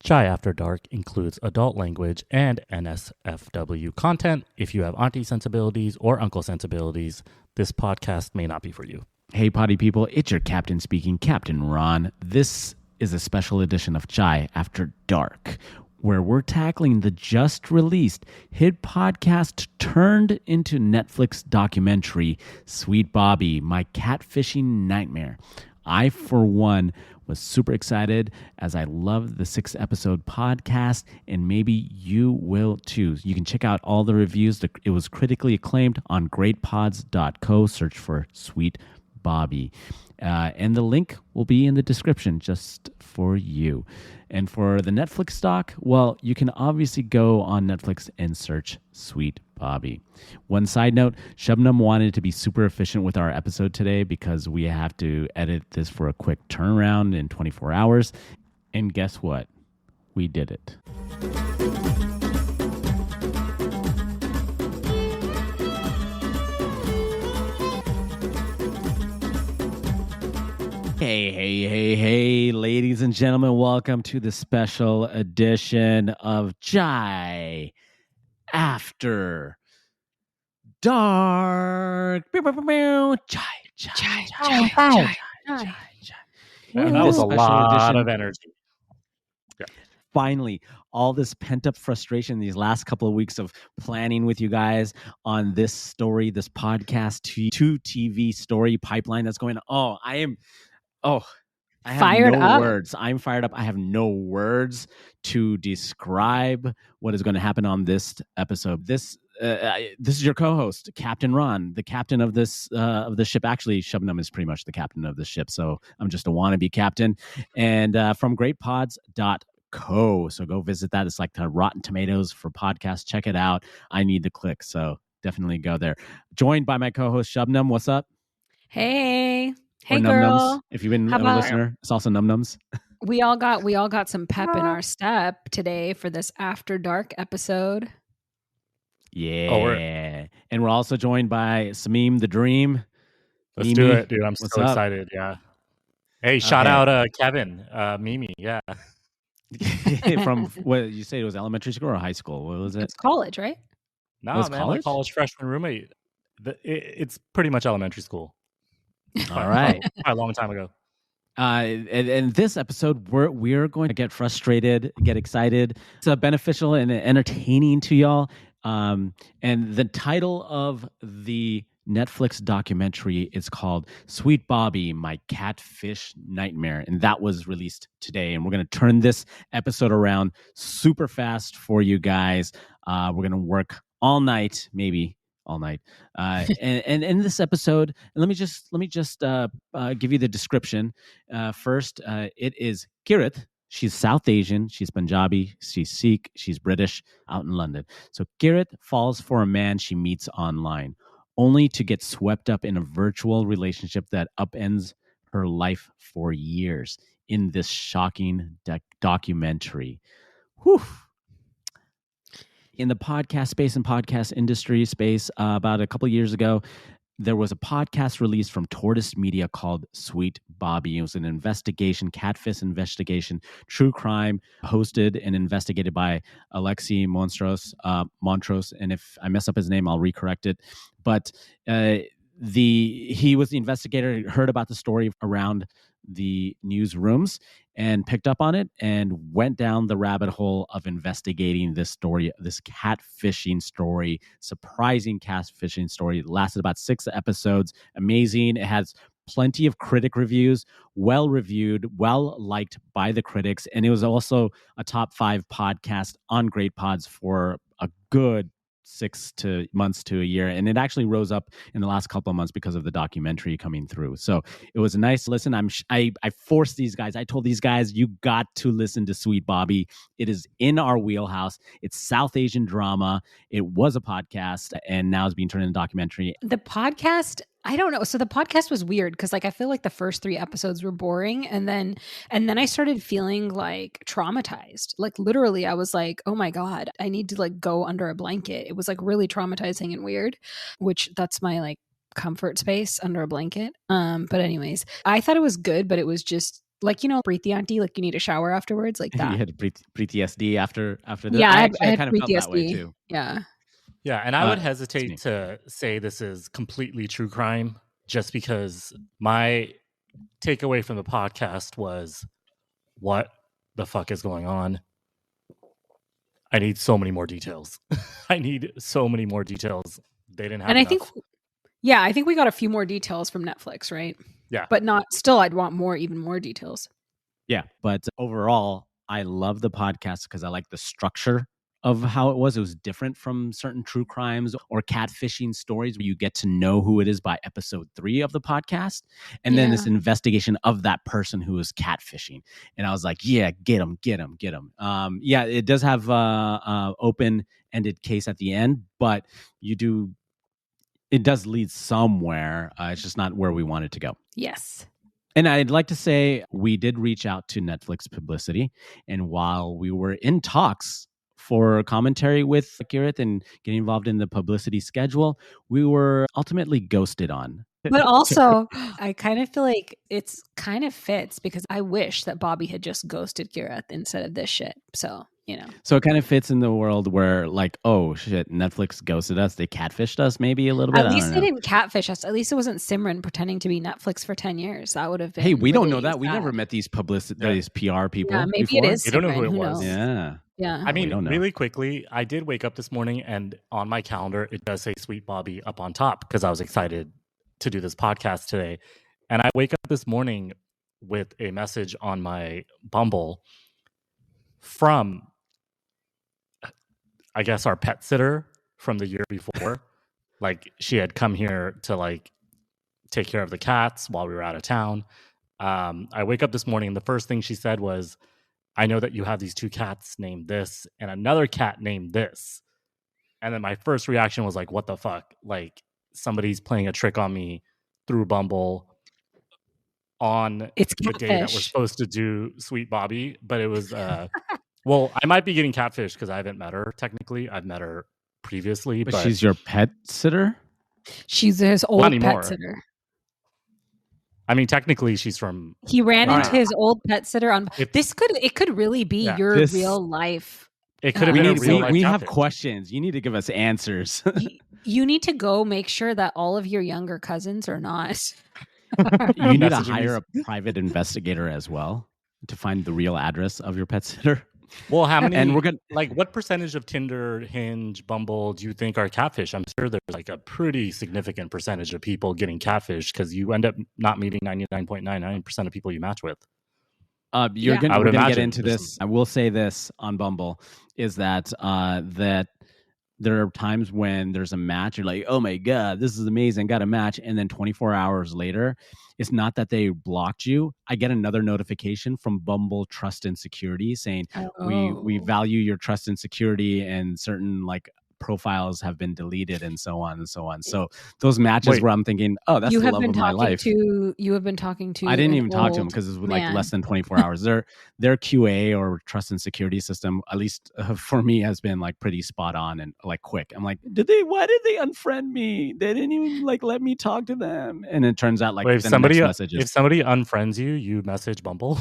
Chai After Dark includes adult language and NSFW content. If you have auntie sensibilities or uncle sensibilities, this podcast may not be for you. Hey, potty people, it's your captain speaking, Captain Ron. This is a special edition of Chai After Dark, where we're tackling the just released hit podcast turned into Netflix documentary, Sweet Bobby, My Catfishing Nightmare. I, for one, was super excited as I love the 6-episode podcast, and maybe you will too. You can check out all the reviews. It was critically acclaimed on greatpods.co. Search for Sweet Bobby. And the link will be in the description just for you. And for the Netflix doc, well, you can obviously go on Netflix and search Sweet Bobby. One side note, Shubnam wanted to be super efficient with our episode today because we have to edit this for a quick turnaround in 24 hours. And guess what? We did it. Hey, ladies and gentlemen, welcome to the special edition of Chai After Dark. Chai. And that was a lot of energy. Yeah. Finally, all this pent-up frustration these last couple of weeks of planning with you guys on this story, this podcast to TV story pipeline that's going on. I have no words. I'm fired up. I have no words to describe what is going to happen on this episode. This is your co-host, Captain Ron, the captain of this of the ship. Actually, Shubnam is pretty much the captain of the ship, so I'm just a wannabe captain. And from greatpods.co. So go visit that. It's like the Rotten Tomatoes for podcasts. Check it out. I need the click, so definitely go there. Joined by my co-host, Shubnam. What's up? Hey. Hey, girl. If you've been a listener, it's also num-nums. We all got some pep in our step today for this After Dark episode. Yeah. And we're also joined by Samim the Dream. Let's do it, dude. I'm so excited. Yeah. Hey, shout out Kevin, Mimi. Yeah. From what you say, it was elementary school or high school? What was it? It's college, right? No, man, college? My college freshman roommate. It's pretty much elementary school. All right. A long time ago. In this episode, we're going to get frustrated, get excited. It's beneficial and entertaining to y'all. And the title of the Netflix documentary is called Sweet Bobby, My Catfish Nightmare. And that was released today. And we're going to turn this episode around super fast for you guys. We're going to work all night, maybe all night. And in this episode, let me just give you the description. First, it is Kirit. She's South Asian. She's Punjabi. She's Sikh. She's British, out in London. So Kirit falls for a man she meets online, only to get swept up in a virtual relationship that upends her life for years in this shocking documentary. Whew. In the podcast space and podcast industry space, about a couple of years ago, there was a podcast released from Tortoise Media called Sweet Bobby. It was an investigation, catfish investigation, true crime, hosted and investigated by Alexi Montrose. And if I mess up his name, I'll recorrect it. But he was the investigator, heard about the story around the newsrooms and picked up on it and went down the rabbit hole of investigating this story, this catfishing story, surprising catfishing story. It lasted about 6 episodes. Amazing. It has plenty of critic reviews, well reviewed, well liked by the critics. And it was also a top 5 podcast on Great Pods for a good 6 months to a year, and it actually rose up in the last couple of months because of the documentary coming through. So it was a nice listen. I forced these guys. I told these guys, you got to listen to Sweet Bobby. It is in our wheelhouse. It's South Asian drama. It was a podcast, and now it's being turned into a documentary. The podcast, I don't know. So the podcast was weird because I feel like the first 3 episodes were boring, and then I started feeling like traumatized. Like literally, I was like, oh my God, I need to go under a blanket. It was really traumatizing and weird, which that's my comfort space, under a blanket. But anyways, I thought it was good, but it was just Like, Preeti auntie, like you need a shower afterwards, like You that. had PTSD after this. Yeah, I I had kind of felt that way PTSD. too. Yeah. Yeah, and I would It's hesitate neat. to say this is completely true crime just because my takeaway from the podcast was what the fuck is going on? I need so many more details. I need so many more details. They didn't have And I enough. think we got a few more details from Netflix, right? Yeah. But I'd want even more details. Yeah, but overall, I love the podcast because I like the structure of how it was. It was different from certain true crimes or catfishing stories where you get to know who it is by episode 3 of the podcast. And then this investigation of that person who is catfishing. And I was like, yeah, get him. Yeah, it does have open-ended case at the end, but it does lead somewhere. It's just not where we wanted to go. Yes. And I'd like to say we did reach out to Netflix Publicity. And while we were in talks for commentary with Gareth and getting involved in the publicity schedule, we were ultimately ghosted on. But also, I kind of feel like it's kind of fits because I wish that Bobby had just ghosted Gareth instead of this shit. So, So it kind of fits in the world where, like, oh shit, Netflix ghosted us. They catfished us maybe a little bit. At least they didn't catfish us. At least it wasn't Simran pretending to be Netflix for 10 years. That would have been. Hey, we don't really know that. We sad. never met these these PR people. Yeah, maybe before. it is. You don't know who Simran, it was. knows? Yeah. Yeah. I We mean, don't know. really quickly, I did wake up this morning and on my calendar, it does say Sweet Bobby up on top because I was excited to do this podcast today. And I wake up this morning with a message on my Bumble from, I guess, our pet sitter from the year before. Like, she had come here to like take care of the cats while we were out of town. I wake up this morning and the first thing she said was, I know that you have these 2 cats named this and another cat named this. And then my first reaction was like, what the fuck? Like, somebody's playing a trick on me through Bumble on It's the day that we're catfish. supposed to do Sweet Bobby. But it was, well, I might be getting catfish because I haven't met her technically. I've met her previously. But she's your pet sitter? She's his old anymore. pet sitter. I mean, technically, she's from. He ran All into right. his old pet sitter on. If- It could really be Yeah. your This- real life. It could have We been a need- real life we have catfish. questions. You need to give us answers. You need to go make sure that all of your younger cousins are not. You need to Messaging hire a these- private investigator as well to find the real address of your pet sitter. Well, how many? And we're gonna like, what percentage of Tinder, Hinge, Bumble do you think are catfish? I'm sure there's like a pretty significant percentage of people getting catfish because you end up not meeting 99.99% of people you match with. You're Yeah. gonna, I would we're gonna get imagine into there's this. I will say this on Bumble is that that there are times when there's a match, you're like, oh my god, this is amazing, got a match, and then 24 hours later, it's not that they blocked you. I get another notification from Bumble Trust and Security saying we Oh. value your trust and security, and certain like profiles have been deleted and so on and so on. So those matches Wait. where I'm thinking, oh, that's You the have love been of my talking life. to. You have been talking to. I didn't an even talk to him old because it was like man. less than 24 hours. Their QA or trust and security system, at least for me, has been like pretty spot on and like quick. I'm like, why did they unfriend me? They didn't even like let me talk to them. And it turns out like Wait, if then the next somebody message is, if somebody unfriends you, you message Bumble.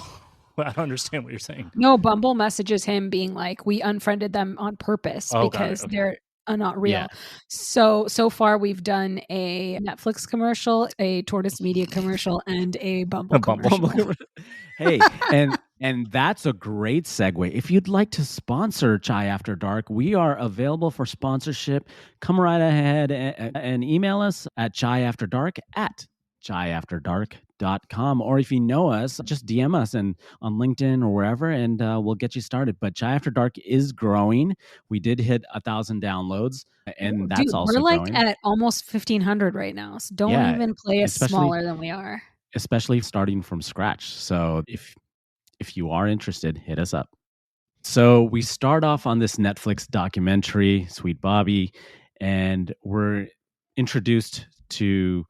I don't understand what you're saying. No, Bumble messages him being like, "We unfriended them on purpose Oh, got it. because Okay. they're not real." Yeah. So far we've done a Netflix commercial, a Tortoise Media commercial, and a Bumble A Bumble commercial. hey, and that's a great segue. If you'd like to sponsor Chai After Dark, we are available for sponsorship. Come right ahead and email us at chaiafterdark@chaiafterdark.com. Or if you know us, just DM us and on LinkedIn or wherever, and we'll get you started. But Chai After Dark is growing. We did hit 1,000 downloads, and that's Dude, also we're like growing. at almost 1,500 right now. So don't Yeah, even play us especially- smaller than we are. Especially starting from scratch. So if you are interested, hit us up. So we start off on this Netflix documentary, Sweet Bobby, and we're introduced to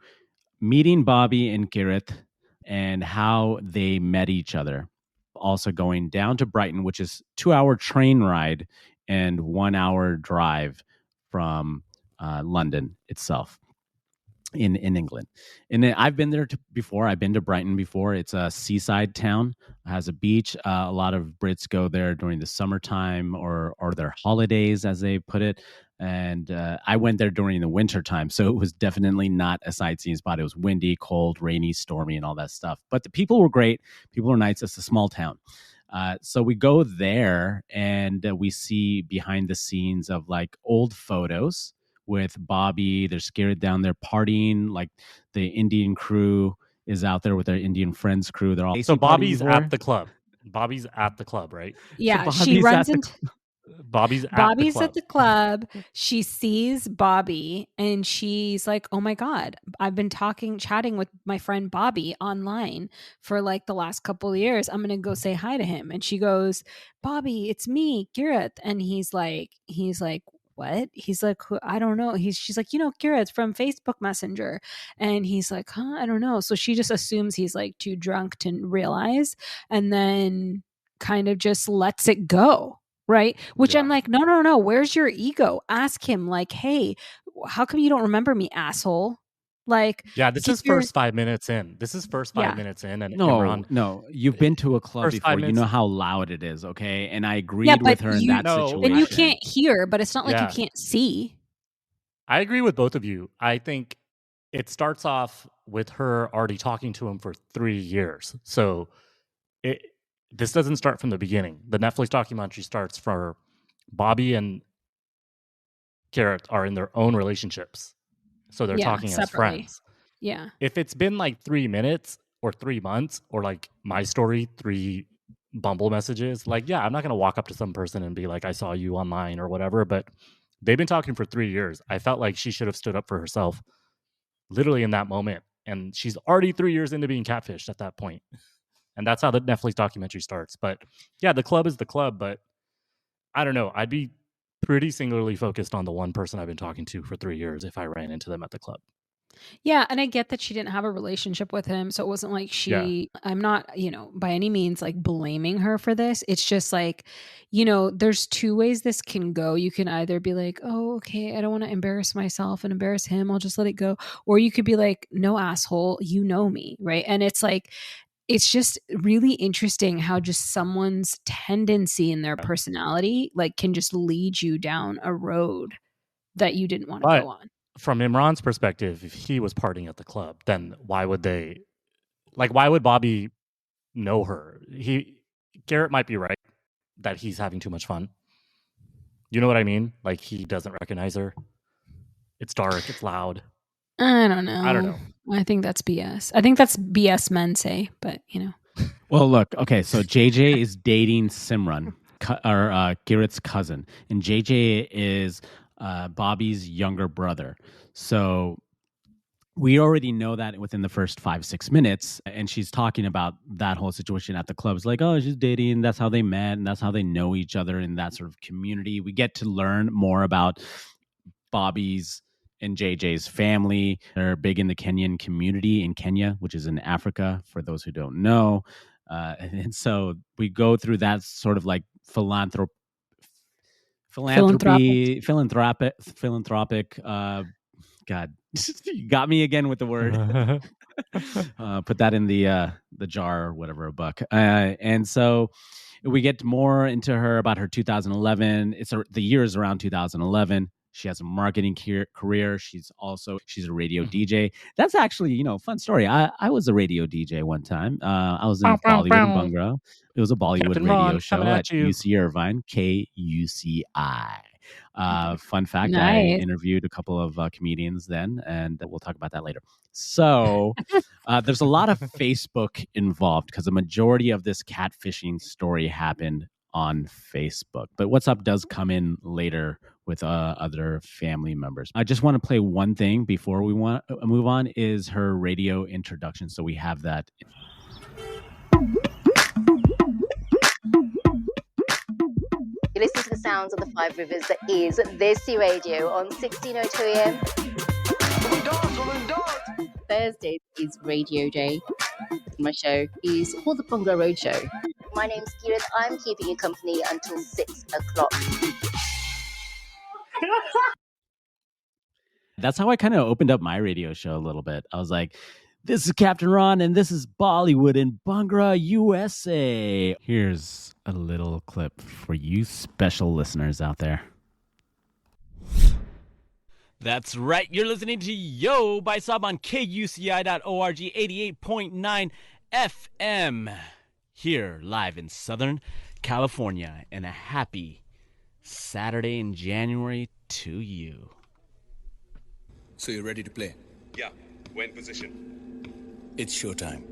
meeting Bobby and Gareth and how they met each other. Also going down to Brighton, which is 2-hour train ride and 1-hour drive from London itself. in England. And I've been there before. I've been to Brighton before. It's a seaside town. It has a beach. A lot of Brits go there during the summertime or their holidays, as they put it. And I went there during the winter time, so it was definitely not a sightseeing spot. It was windy, cold, rainy, stormy, and all that stuff. But the people were great. People were nice. It's a small town. So we go there and we see behind the scenes of like old photos with Bobby. They're scared down there partying. Like the Indian crew is out there with their Indian friends crew. They're all so Bobby's at the club. Bobby's at the club, right? Yeah, So she runs into Bobby's at the Bobby's club. at the club. She sees Bobby and she's like, "Oh my God, I've been chatting with my friend Bobby online for like the last couple of years. I'm going to go say hi to him." And she goes, "Bobby, it's me, Gareth." And he's like, "What?" He's like, "I don't know." She's like, "Gareth from Facebook Messenger." And he's like, "Huh? I don't know." So she just assumes he's like too drunk to realize and then kind of just lets it go. Right. Which I'm like, no. Where's your ego? Ask him, like, "Hey, how come you don't remember me, asshole?" Like, yeah, this is first 5 minutes in. This is first 5 minutes in. And Imran, No. You've been to a club first 5 before. You minutes. know how loud it is, okay? And I agreed with her in that situation. And you can't hear, but it's not like you can't see. I agree with both of you. I think it starts off with her already talking to him for 3 years. So this doesn't start from the beginning. The Netflix documentary starts for Bobby and Garrett are in their own relationships. So they're talking separately. as friends. Yeah. If it's been like 3 minutes or 3 months or like my story, 3 Bumble messages, like, yeah, I'm not going to walk up to some person and be like, "I saw you online" or whatever. But they've been talking for 3 years. I felt like she should have stood up for herself literally in that moment. And she's already 3 years into being catfished at that point. And that's how the Netflix documentary starts. But yeah, the club is the club. But I don't know. I'd be pretty singularly focused on the one person I've been talking to for 3 years if I ran into them at the club. Yeah, and I get that she didn't have a relationship with him, so it wasn't like I'm not, by any means like blaming her for this. It's just like, there's two ways this can go. You can either be like, "Oh, okay, I don't want to embarrass myself and embarrass him. I'll just let it go." Or you could be like, "No, asshole, you know me," right? And it's like it's just really interesting how just someone's tendency in their personality like can just lead you down a road that you didn't want to go on. From Imran's perspective, if he was partying at the club, then why would Bobby know her? Garrett might be right that he's having too much fun. You know what I mean? Like, he doesn't recognize her. It's dark, it's loud. I don't know. I think that's BS. I think that's BS men say, but Well, look, okay, so JJ is dating Simran, Garrett's cousin, and JJ is Bobby's younger brother. So we already know that within the first 5-6 minutes, and she's talking about that whole situation at the club. It's like, oh, she's dating. That's how they met, and that's how they know each other in that sort of community. We get to learn more about Bobby's and JJ's family. They're big in the Kenyan community in Kenya, which is in Africa, for those who don't know. And so we go through that sort of like philanthropic. God, you got me again with the word. Put that in the jar or whatever, a buck. And so we get more into her about her 2011. The year is around 2011. She has a marketing career. She's a radio DJ. That's actually, fun story. I was a radio DJ one time. I was in Bollywood and Bhangra. It was a Bollywood Captain radio Ron, show at UC Irvine, KUCI. Fun fact, Nice. I interviewed a couple of comedians then, and we'll talk about that later. So there's a lot of Facebook involved because the majority of this catfishing story happened on Facebook. But What's Up does come in later with other family members. I just want to play one thing before we want to move on, is her radio introduction. So we have that. You listen to the sounds of the five rivers that is Desi Radio on 1602 AM. Thursdays is Radio Day. My show is called the Bhangra Road Show. My name's Kieran. I'm keeping you company until 6 o'clock. That's how I kind of opened up my radio show a little bit. I was like, this is Captain Ron, and this is Bollywood in Bhangra, USA. Here's a little clip for you special listeners out there. That's right. You're listening to Yo by Sab on KUCI.org 88.9 FM. Here, live in Southern California. And a happy Saturday in January to you. So you're ready to play? Yeah, we're in position. It's showtime.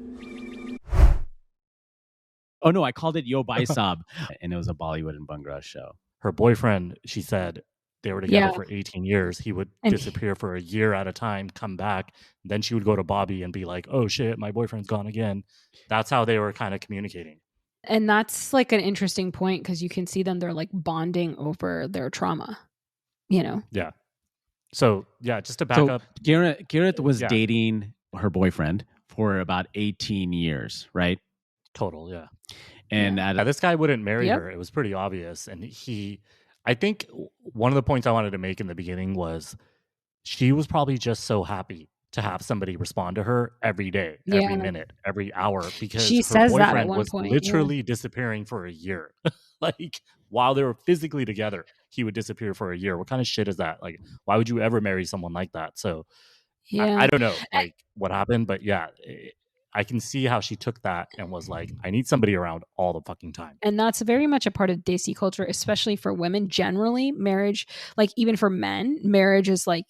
Oh, no, I called it Yo by Sab, and it was a Bollywood and Bhangra show. Her boyfriend, she said, they were together Yeah. for 18 years. He would And disappear for a year at a time, come back. Then she would go to Bobby and be like, oh shit, my boyfriend's gone again. That's how they were kind of communicating. And that's like an interesting point because you can see them, they're like bonding over their trauma, you know? Yeah. So, yeah, just to back up. Kirat was Yeah. dating her boyfriend for about 18 years, right? Total, yeah. And Yeah, this guy wouldn't marry Yep. her. It was pretty obvious. And I think one of the points I wanted to make in the beginning was she was probably just so happy to have somebody respond to her every day, every Yeah. minute, every hour, because She her says that at boyfriend one was point, yeah. literally disappearing for a year. Like, while they were physically together, he would disappear for a year. What kind of shit is that? Like, why would you ever marry someone like that? So Yeah. I don't know, like, what happened, but yeah, I can see how she took that and was like, I need somebody around all the fucking time. And that's very much a part of Desi culture, especially for women. Generally, marriage, like even for men, marriage is like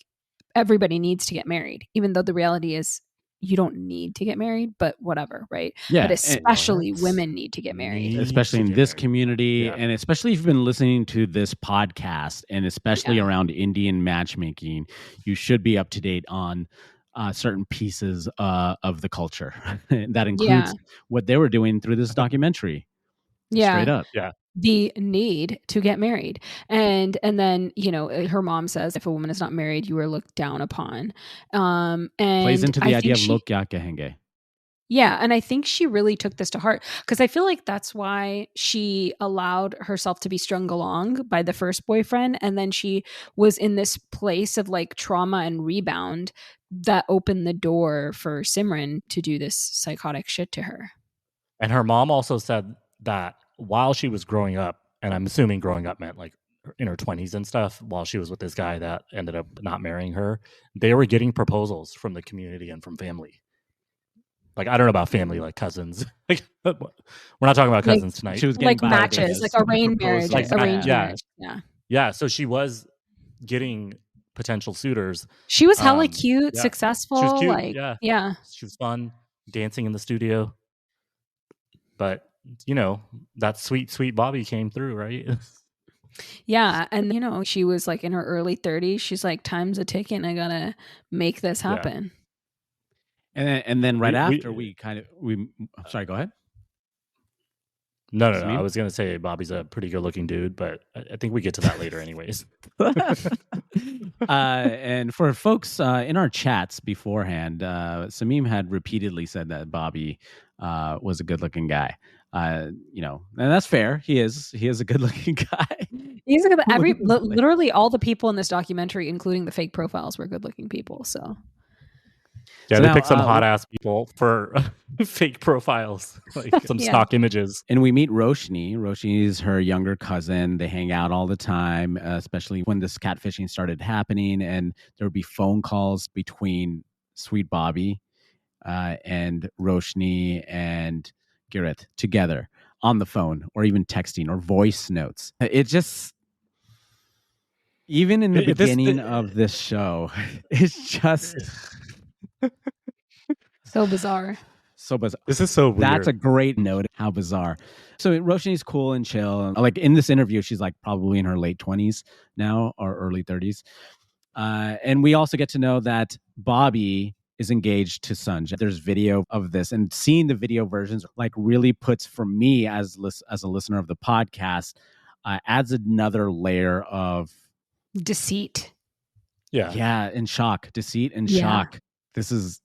everybody needs to get married, even though the reality is you don't need to get married, but whatever, right? yeah, But especially what? women need to get married. Need especially to in get this married. community, Yeah. and especially if you've been listening to this podcast, and especially Yeah. around Indian matchmaking, you should be up to date on certain pieces of the culture. That includes what they were doing through this documentary. Yeah. Straight up. Yeah. The need to get married. And then, you know, her mom says if a woman is not married, you are looked down upon. And Plays into the I idea of think lok kya kahenge. Yeah, and I think she really took this to heart because I feel like that's why she allowed herself to be strung along by the first boyfriend, and then she was in this place of like trauma and rebound that opened the door for Simran to do this psychotic shit to her. And her mom also said that while she was growing up, and I'm assuming growing up meant like in her 20s and stuff, while she was with this guy that ended up not marrying her, they were getting proposals from the community and from family. Like, I don't know about family, like cousins. Like, we're not talking about Like, cousins tonight. She was getting Like matches, biogas. like arranged marriage, Like, arranged yeah. marriage. Yeah. Yeah, so she was getting potential suitors. She was hella Um, cute, yeah. successful. She was cute, like, yeah. She was fun, dancing in the studio. But, you know, that sweet, sweet Bobby came through, right? Yeah. And, you know, she was like in her early 30s. She's like, time's a ticking. I got to make this Yeah. happen. And then right We- after I'm sorry, go ahead. No. Sameem? I was going to say Bobby's a pretty good looking dude, but I think we get to that later anyways. And for folks in our chats beforehand, Sameem had repeatedly said that Bobby was a good-looking guy. You know, and that's fair. He is a good-looking guy. He's a good, Literally. literally all the people in this documentary, including the fake profiles, were good looking people. So Yeah, So they now, picked some hot ass people for fake profiles, like some Yeah. stock images. And we meet Roshni. Roshni is her younger cousin. They hang out all the time, especially when this catfishing started happening. And there would be phone calls between Sweet Bobby and Roshni and Gareth together on the phone, or even texting or voice notes. It just, even in the beginning of this show, it's just so bizarre. so bizarre. This is so weird. That's a great note. How bizarre. So Roshni's cool and chill. Like in this interview, she's like probably in her late 20s now or early 30s. And we also get to know that Bobby is engaged to Sanj. There's video of this, and seeing the video versions like really puts, for me as a listener of the podcast, adds another layer of Deceit. yeah. and shock, deceit and Yeah. shock. This is,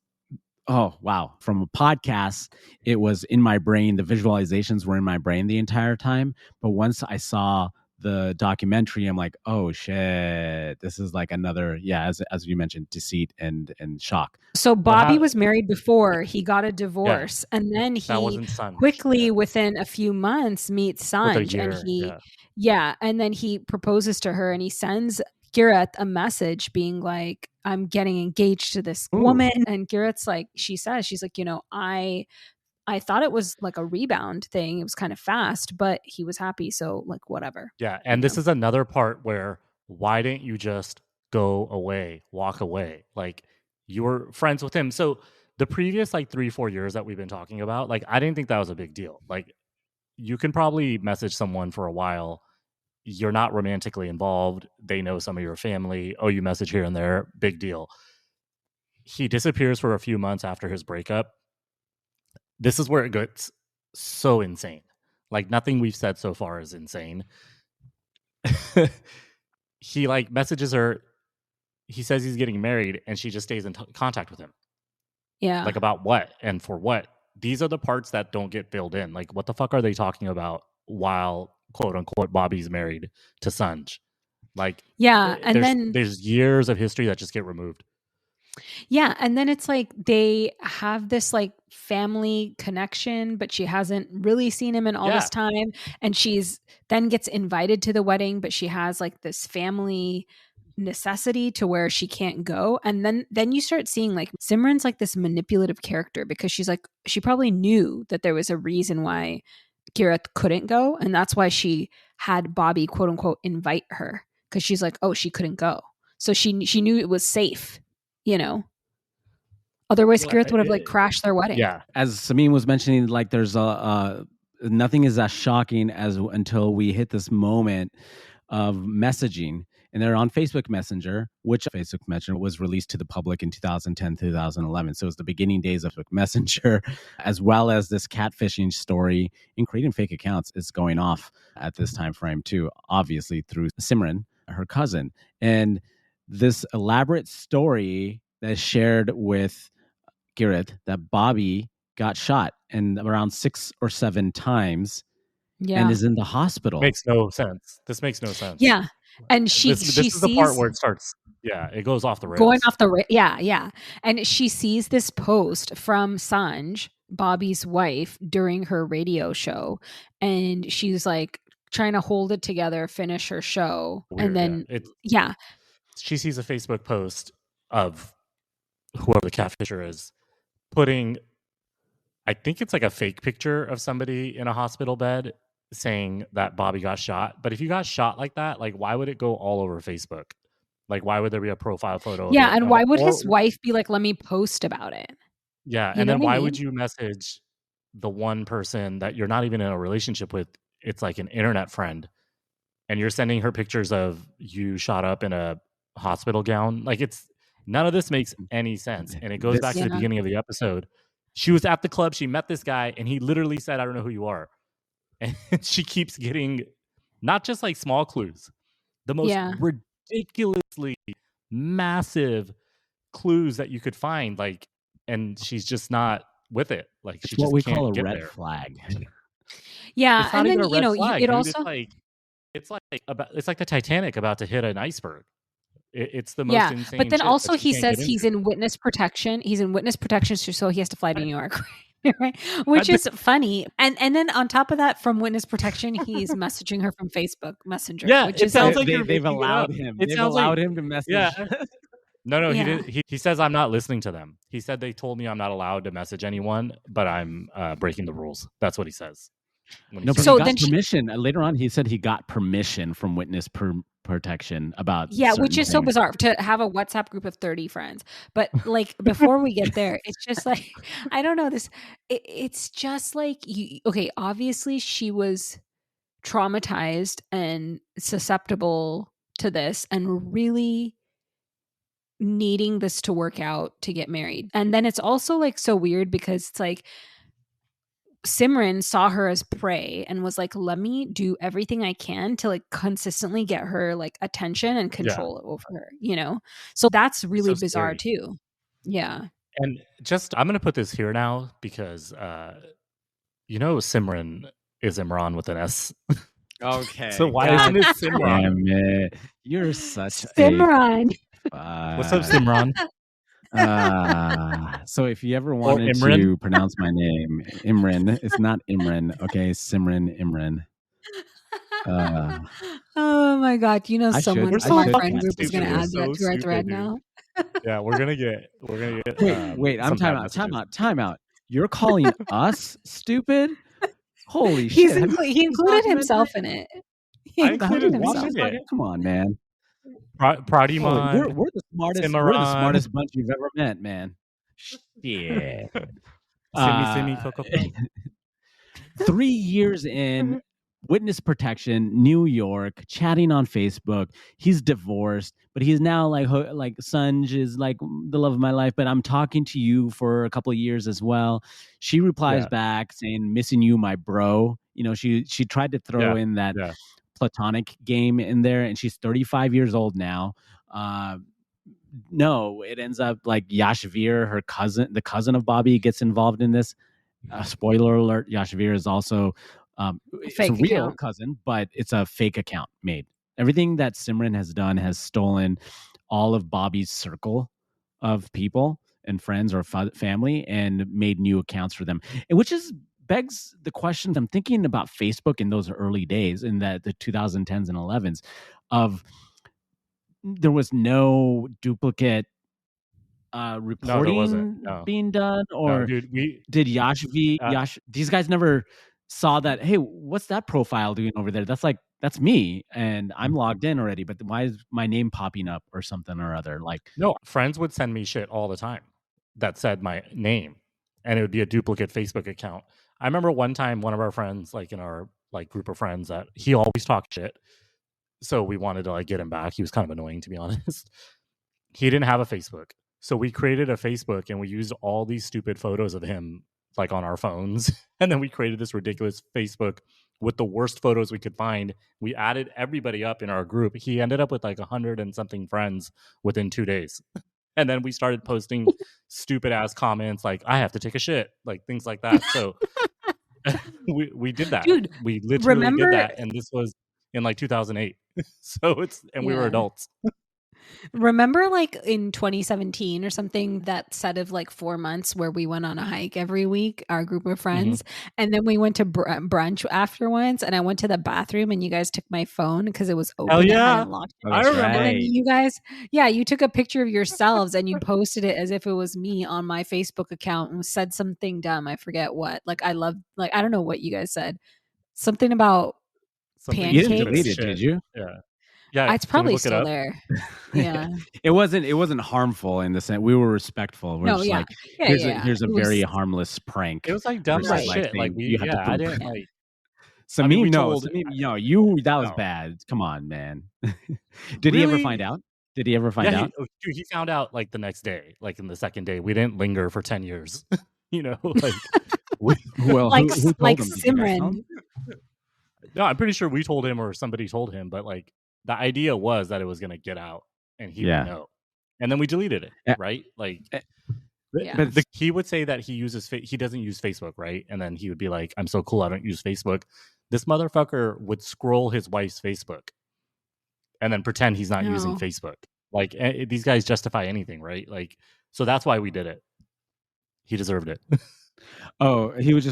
oh, wow. From a podcast, it was in my brain. The visualizations were in my brain the entire time. But once I saw the documentary, I'm like, oh shit, this is like another, as you mentioned, deceit and shock. So Bobby was married before he got a divorce, and then That he wasn't Sanj. quickly, within a few months, meets Sanj, and then he proposes to her, and he sends Kirat a message being like, I'm getting engaged to this woman. And Kirat's like, she's like, I thought it was like a rebound thing. It was kind of fast, but he was happy. So like, whatever. Yeah. And this is another part where, why didn't you just go away, walk away? Like, you were friends with him. So the previous like 3-4 years that we've been talking about, like, I didn't think that was a big deal. Like, you can probably message someone for a while. You're not romantically involved. They know some of your family. Oh, you message here and there. Big deal. He disappears for a few months after his breakup. This is where it gets so insane. Like, nothing we've said so far is insane. He like messages her. He says he's getting married, and she just stays in contact with him. Yeah. Like, about what and for what? These are the parts that don't get filled in. Like, what the fuck are they talking about while, quote unquote, Bobby's married to Sanj? Like, yeah. And then there's years of history that just get removed. Yeah. And then it's like they have this like family connection, but she hasn't really seen him in all this time. And she's then gets invited to the wedding, but she has like this family necessity to where she can't go. And then you start seeing like Simran's like this manipulative character, because she's like, she probably knew that there was a reason why Kirat couldn't go. And that's why she had Bobby, quote unquote, invite her, because she's like, oh, she couldn't go. So she knew it was safe. Otherwise, Kirat would have like crashed their wedding. Yeah. As Samin was mentioning, like there's nothing is as shocking as until we hit this moment of messaging. And they're on Facebook Messenger, which Facebook Messenger was released to the public in 2010, 2011. So it's the beginning days of Facebook Messenger, as well as this catfishing story and creating fake accounts is going off at this time frame too, obviously through Simran, her cousin. And this elaborate story that's shared with Kirat that Bobby got shot and around 6 or 7 times and is in the hospital. Makes no sense. This makes no sense. Yeah. And this is the part where it starts. Yeah, it goes off the rails. Going off the yeah. And she sees this post from Sanj, Bobby's wife, during her radio show, and she's like trying to hold it together, finish her show. Weird, and then she sees a Facebook post of whoever the catfisher is putting, I think it's like a fake picture of somebody in a hospital bed saying that Bobby got shot. But if you got shot like that, like, why would it go all over Facebook? Like, why would there be a profile photo? Yeah, and why would his wife be like, let me post about it? Yeah, and then why would you message the one person that you're not even in a relationship with? It's like an internet friend, and you're sending her pictures of you shot up in a hospital gown. Like, it's none of this makes any sense. And it goes back to the beginning of the episode. She was at the club, she met this guy, and he literally said, I don't know who you are. And she keeps getting not just like small clues, the most ridiculously massive clues that you could find. Like, and she's just not with it. Like, it's she what just we can't call a get red there. flag. Yeah, and then flag, it dude. also it's like the Titanic about to hit an iceberg. It's the most insane. But then shit also that he says he's in witness protection. He's in witness protection, so he has to fly to New York. Right? Which is funny. And then on top of that, from witness protection, he's messaging her from Facebook Messenger. Yeah, which it sounds like they've allowed him. They've allowed him to message. Yeah. No, he did. He says, I'm not listening to them. He said they told me I'm not allowed to message anyone, but I'm breaking the rules. That's what he says. No, but so he got permission. Later on, he said he got permission from witness protection about which is so bizarre to have a WhatsApp group of 30 friends. But like before we get there, it's just like I don't know this. It's just like obviously she was traumatized and susceptible to this, and really needing this to work out to get married. And then it's also like so weird because it's like Simran saw her as prey and was like, let me do everything I can to like consistently get her like attention and control over her, So that's really so bizarre too. Yeah. And just, I'm going to put this here now because, Simran is Imran with an S. Okay. So why God isn't it Simran? damn it. You're such Simran. What's up, Simran? So if you ever wanted Imran? to pronounce my name, Imran, it's not Imran. Okay, Simran Imran. Oh my god! You know, I should- someone I from our should friend get group is stupid. going to We're add that so to our thread stupid, dude. now. Yeah, we're gonna get. Wait, I'm some time bad out, time messages. out, time out. You're calling us stupid? Holy He shit! included documentary? himself in it. He I included included himself. watching it. Come on, man. Holy, Pradiman, we're the smartest. We're the Simran. smartest bunch you've ever met, man. Shit. Simi Coco. 3 years in, witness protection, New York, chatting on Facebook. He's divorced, but he's now like Sanj is like the love of my life. But I'm talking to you for a couple of years as well. She replies back saying, "Missing you, my bro." You know, she tried to throw in that platonic game in there, and she's 35 years old now. No, it ends up like Yashvir, her cousin, the cousin of Bobby, gets involved in this. Spoiler alert: Yashvir is also it's a Fake real account. cousin, but it's a fake account made. Everything that Simran has done has stolen all of Bobby's circle of people and friends or family and made new accounts for them, and which is begs the question. I'm thinking about Facebook in those early days, in the 2010s and 11s, of there was no duplicate reporting being done, or dude, did Yash these guys never saw that, hey, what's that profile doing over there? That's me and I'm logged in already, but why is my name popping up or something or other? Like, no, friends would send me shit all the time that said my name, and it would be a duplicate Facebook account. I remember one time one of our friends, like in our like group of friends, that he always talked shit, so we wanted to like get him back. He was kind of annoying, to be honest. He didn't have a Facebook, so we created a Facebook and we used all these stupid photos of him like on our phones, and then we created this ridiculous Facebook with the worst photos we could find. We added everybody up in our group. He ended up with like 100 and something friends within 2 days. And then we started posting stupid ass comments like, I have to take a shit, like things like that. So we did that. Dude, we literally did that. And this was in like 2008. So we were adults. Remember like in 2017 or something, that set of like 4 months where we went on a hike every week, our group of friends, and then we went to brunch afterwards, and I went to the bathroom and you guys took my phone because it was open. Hell yeah. I remember. And then you guys, you took a picture of yourselves and you posted it as if it was me on my Facebook account and said something dumb. I forget what. Like, I don't know what you guys said. Something about pancakes. You didn't delete it, did you? Yeah, it's probably still there. Yeah, it wasn't harmful in the sense. We were respectful. We're just like, here's a very harmless prank. It was like dumb shit. Like I didn't like. Samim, that was bad. Come on, man. Did he ever find out? Did he ever find out? He found out like the next day, like in the second day. We didn't linger for 10 years. Like who Simran. No, I'm pretty sure we told him or somebody told him, but like the idea was that it was going to get out and he would know. And then we deleted it, right? Like, but he would say that he doesn't use Facebook, right? And then he would be like, I'm so cool, I don't use Facebook. This motherfucker would scroll his wife's Facebook and then pretend he's not using Facebook. Like, these guys justify anything, right? Like, so that's why we did it. He deserved it. Oh, he would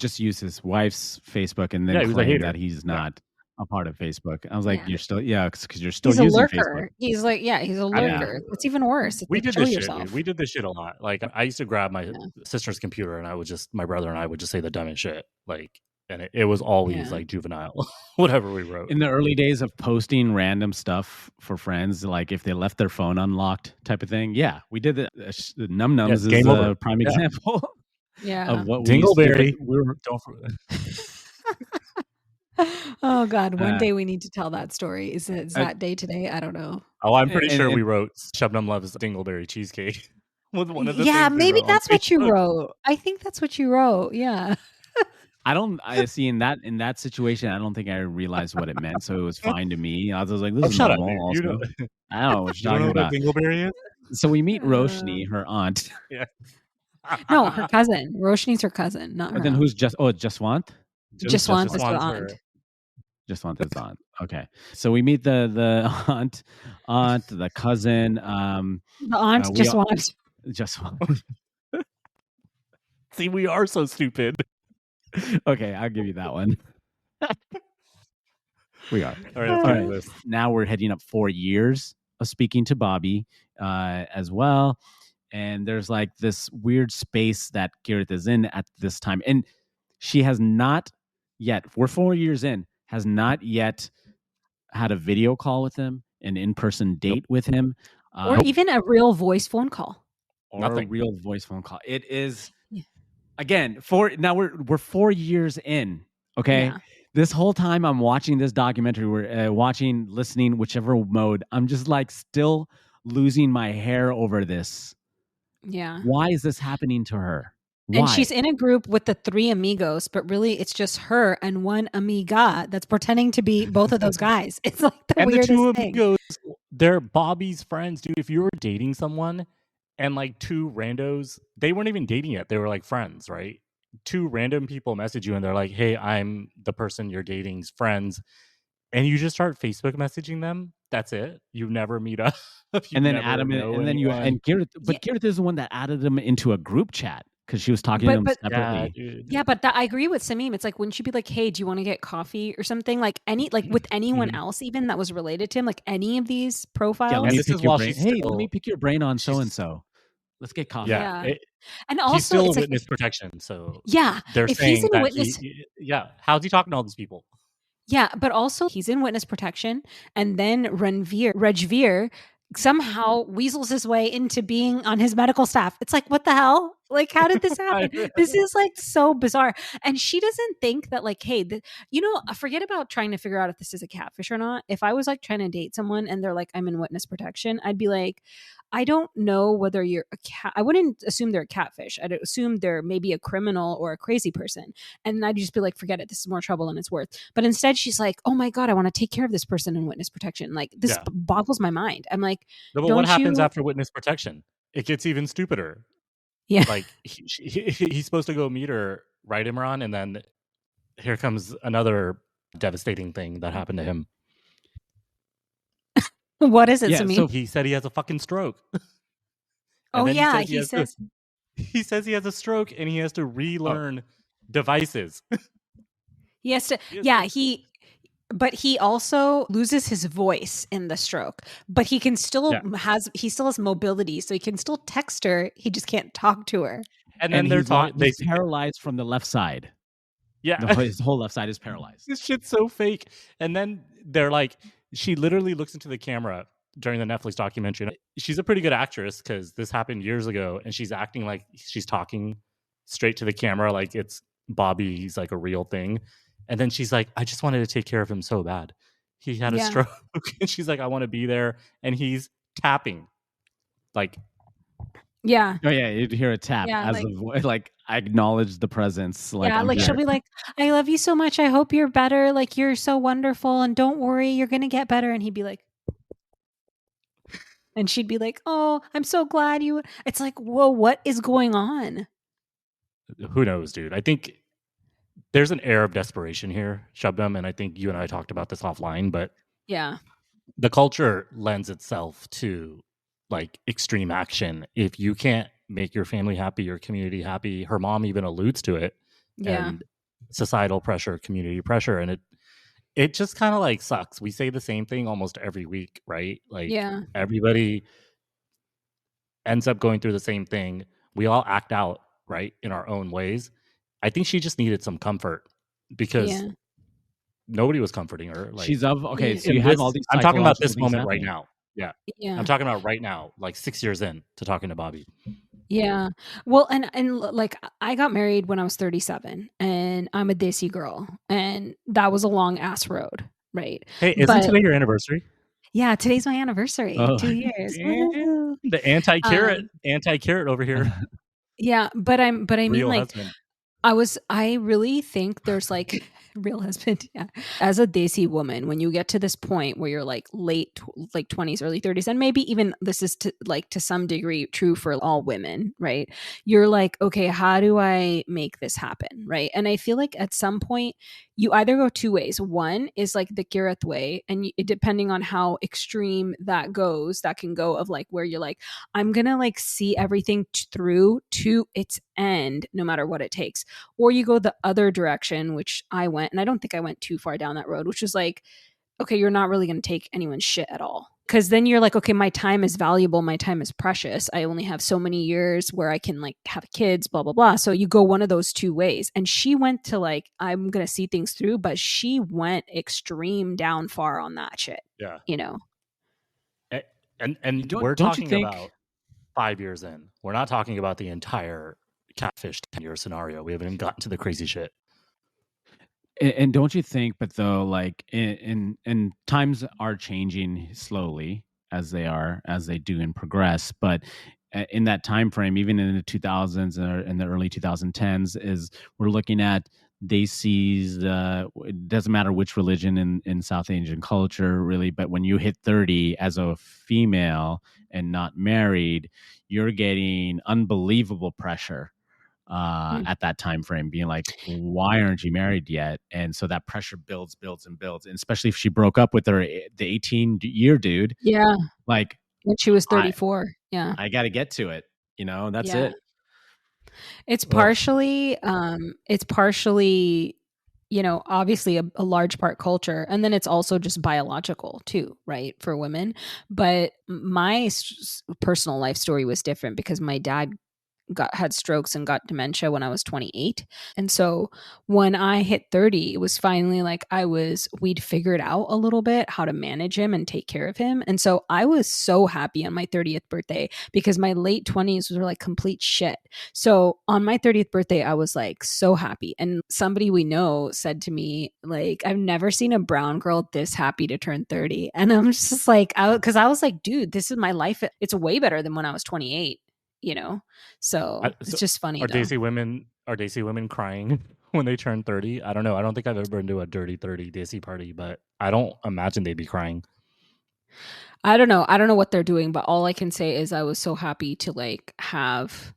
just use his wife's Facebook and then claim that he's not a part of Facebook. I was like, you're still, because you're still using Facebook. He's like, he's a lurker. It's even worse. We did this shit. We did this shit a lot. Like, I used to grab my sister's computer and my brother and I would just say the dumbest shit. Like, and it was always like juvenile, whatever we wrote. In the early days of posting random stuff for friends, like if they left their phone unlocked type of thing. Yeah, we did the Num Nums is a prime example. Of what Dingleberry. Oh God! One day we need to tell that story. Is that day today? I don't know. Oh, I'm pretty sure we wrote Shubnam loves Dingleberry cheesecake. With one of the maybe that's what you wrote. I think that's what you wrote. Yeah. I see in that situation, I don't think I realized what it meant, so it was fine to me. I was like, "This is normal." I don't know what you're talking about. Dingleberry is? So we meet Roshni, her aunt. Yeah. No, her cousin. Roshni's her cousin, not her. And then who's Jaswant? Jaswant is her aunt. Just want this aunt. Okay. So we meet the aunt, the cousin. The aunt we just all- wants. just want. See, we are so stupid. Okay, I'll give you that one. We are. All right, let's All get right. into this. Now we're heading up 4 years of speaking to Bobby as well. And there's like this weird space that Gareth is in at this time. And she has not yet, we're 4 years in, has not yet had a video call with him, an in-person date with him, Or even a real voice phone call. or Nothing. a real voice phone call. It is, Yeah. again, now we're 4 years in, okay? Yeah. This whole time I'm watching this documentary, we're watching, listening, whichever mode, I'm just like still losing my hair over this. Yeah. Why is this happening to her? Why? And she's in a group with the 3 amigos, but really it's just her and one amiga that's pretending to be both of those guys. It's like the And the weirdest two thing. amigos, they're Bobby's friends, dude. If you were dating someone and like 2 randos, they weren't even dating yet. They were like friends, right? 2 random people message you and they're like, "Hey, I'm the person you're dating's friends." And you just start Facebook messaging them. That's it. You never meet up. and then Adam and then you and Gareth, but Gareth is the one that added them into a group chat because she was talking to him separately. dude. Yeah, but I agree with Samim. It's like, wouldn't you be like, "Hey, do you want to get coffee or something?" Like with anyone else, even that was related to him, like any of these profiles. Yeah, let me this pick is your while brain. she's Hey, still- let me pick your brain on so and so. Let's get coffee. Yeah. And He's also, still it's a like, witness protection. So yeah, they're if saying he's in that witness, how's he talking to all these people? yeah, but also he's in witness protection, and then Rejveer somehow weasels his way into being on his medical staff. It's like, what the hell? Like, how did this happen? This is like so bizarre. And she doesn't think that, like, hey, forget about trying to figure out if this is a catfish or not. If I was like trying to date someone and they're like, I'm in witness protection, I'd be like, I don't know whether you're a cat. I wouldn't assume they're a catfish. I'd assume they're maybe a criminal or a crazy person. And I'd just be like, forget it. This is more trouble than it's worth. But instead, she's like, oh my God, I want to take care of this person in witness protection. Like, this boggles my mind. I'm like, no, but what happens after witness protection? It gets even stupider. Yeah. Like he's supposed to go meet her, right, Imran? And then here comes another devastating thing that happened to him. What is it, Yeah, Samim? So he said he has a fucking stroke. Oh, then yeah. he says he has a stroke and he has to relearn devices. He has to, but he also loses his voice in the stroke, but he can still he still has mobility. So he can still text her. He just can't talk to her. And then they're talking. He's paralyzed from the left side. Yeah. His whole left side is paralyzed. This shit's so fake. And then they're like, she literally looks into the camera during the Netflix documentary. She's a pretty good actress because this happened years ago, and she's acting like she's talking straight to the camera, like it's Bobby's like a real thing. And then she's like, I just wanted to take care of him so bad. He had a stroke. And she's like, I want to be there. And he's tapping. Like, yeah. Oh yeah, you'd hear a tap as like I acknowledge the presence. Like, yeah, like she'll be like, I love you so much. I hope you're better. Like, you're so wonderful. And don't worry, you're gonna get better. And he'd be like, and she'd be like, oh, I'm so glad you. It's like, whoa, what is going on? Who knows, dude? I think there's an air of desperation here, Shabnam, and I think you and I talked about this offline, but yeah, the culture lends itself to like extreme action. If you can't make your family happy, your community happy, her mom even alludes to it. Yeah. And societal pressure, community pressure, and it just kind of like sucks. We say the same thing almost every week, right? Like everybody ends up going through the same thing. We all act out, right, in our own ways. I think she just needed some comfort because nobody was comforting her. Like, she's okay. So you have all these. I'm talking about this moment happening right now. Yeah. Yeah. I'm talking about right now, like 6 years in to talking to Bobby. Yeah. Well, and like I got married when I was 37 and I'm a Desi girl and that was a long ass road. Right. Hey, isn't today your anniversary? Yeah. Today's my anniversary. 2 years. The anti-carrot over here. Yeah. But I mean, like, husband. I really think there's like, Real husband, yeah. As a Desi woman, when you get to this point where you're like late, like 20s, early 30s, and maybe even this is to some degree true for all women, right? You're like, okay, how do I make this happen, right? And I feel like at some point you either go two ways. One is like the Kirith way, and depending on how extreme that goes, that can go of like where you're like, I'm gonna like see everything through to its end, no matter what it takes. Or you go the other direction, which I went, and I don't think I went too far down that road, which was like, okay, you're not really going to take anyone's shit at all. Because then you're like, okay, my time is valuable. My time is precious. I only have so many years where I can like have kids, blah, blah, blah. So you go one of those two ways. And she went to like, I'm going to see things through, but she went extreme down far on that shit. Yeah. You know? And we're talking about 5 years in. We're not talking about the entire Catfish 10-year scenario. We haven't gotten to the crazy shit. And don't you think, but though, like in times are changing slowly as they do and progress, but in that time frame, even in the 2000s or in the early 2010s, is we're looking at Desis. It doesn't matter which religion in South Asian culture, really, but when you hit 30 as a female and not married, you're getting unbelievable pressure at that time frame, being like, why aren't you married yet? And so that pressure builds and builds, and especially if she broke up with the 18-year dude, Yeah. like when she was 34. Yeah. I got to get to it, that's it. It's partially obviously a large part culture, and then it's also just biological too, right, for women. But my personal life story was different because my dad had strokes and got dementia when I was 28. And so when I hit 30, it was finally like we'd figured out a little bit how to manage him and take care of him. And so I was so happy on my 30th birthday because my late 20s were like complete shit. So on my 30th birthday, I was like so happy. And somebody we know said to me, like, I've never seen a brown girl this happy to turn 30. And I'm just like, because I was like, dude, this is my life. It's way better than when I was 28. So it's just funny. Are Desi women crying when they turn 30? I don't know. I don't think I've ever been to a dirty 30 Desi party, but I don't imagine they'd be crying. I don't know. I don't know what they're doing, but all I can say is I was so happy to like have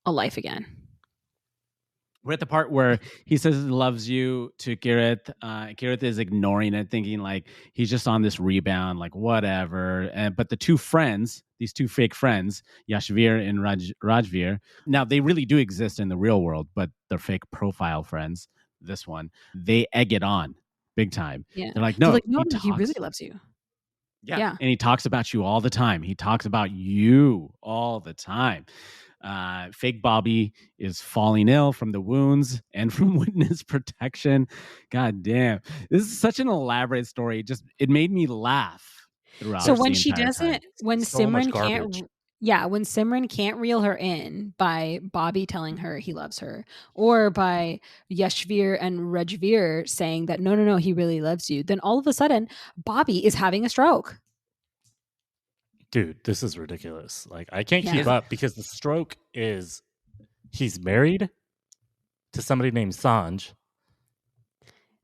a life again. We're at the part where he says he loves you to Kirith. Kirith is ignoring it, thinking like he's just on this rebound, like whatever. But the two friends, these two fake friends, Yashvir and Rajvir, now they really do exist in the real world, but they're fake profile friends. This one, they egg it on big time. Yeah. They're like, no, he really loves you. Yeah. And he talks about you all the time. He talks about you all the time. Fake Bobby is falling ill from the wounds and from witness protection. God damn. This is such an elaborate story. It made me laugh throughout. So when she doesn't, time. when so Simran can't, when Simran can't reel her in by Bobby telling her he loves her, or by Yashvir and Rajvir saying that, no, he really loves you, then all of a sudden Bobby is having a stroke. Dude, this is ridiculous. Like, I can't keep up because the stroke is he's married to somebody named Sanj.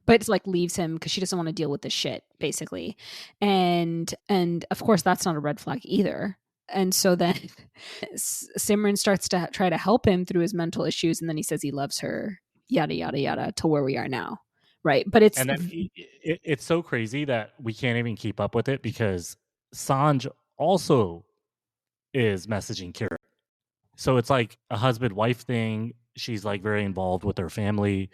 But it's like leaves him because she doesn't want to deal with the shit, basically. And of course, that's not a red flag either. And so then Simran starts to try to help him through his mental issues. And then he says he loves her, yada, yada, yada, to where we are now. Right. But it's so crazy that we can't even keep up with it because Sanj also is messaging Kira. So it's like a husband-wife thing. She's like very involved with her family.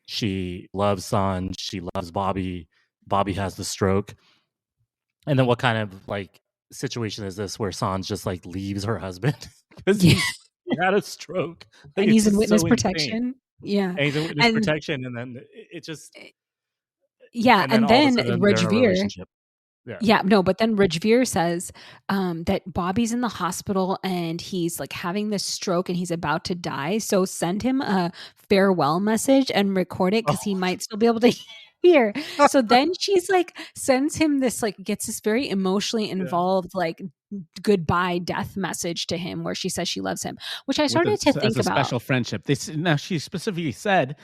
She loves Sanj. She loves Bobby. Bobby has the stroke. And then what kind of like situation is this where Sanj just like leaves her husband because he had a stroke? Like, and he's in witness protection. Insane. Yeah. And he's in witness protection. And then it just... Yeah. And then Rajvir... but then Rajvir says that Bobby's in the hospital and he's like having this stroke and he's about to die. So send him a farewell message and record it because he might still be able to hear. So then she's like sends him this like gets this very emotionally involved like goodbye death message to him where she says she loves him, which I started to think about. Special friendship. Now she specifically said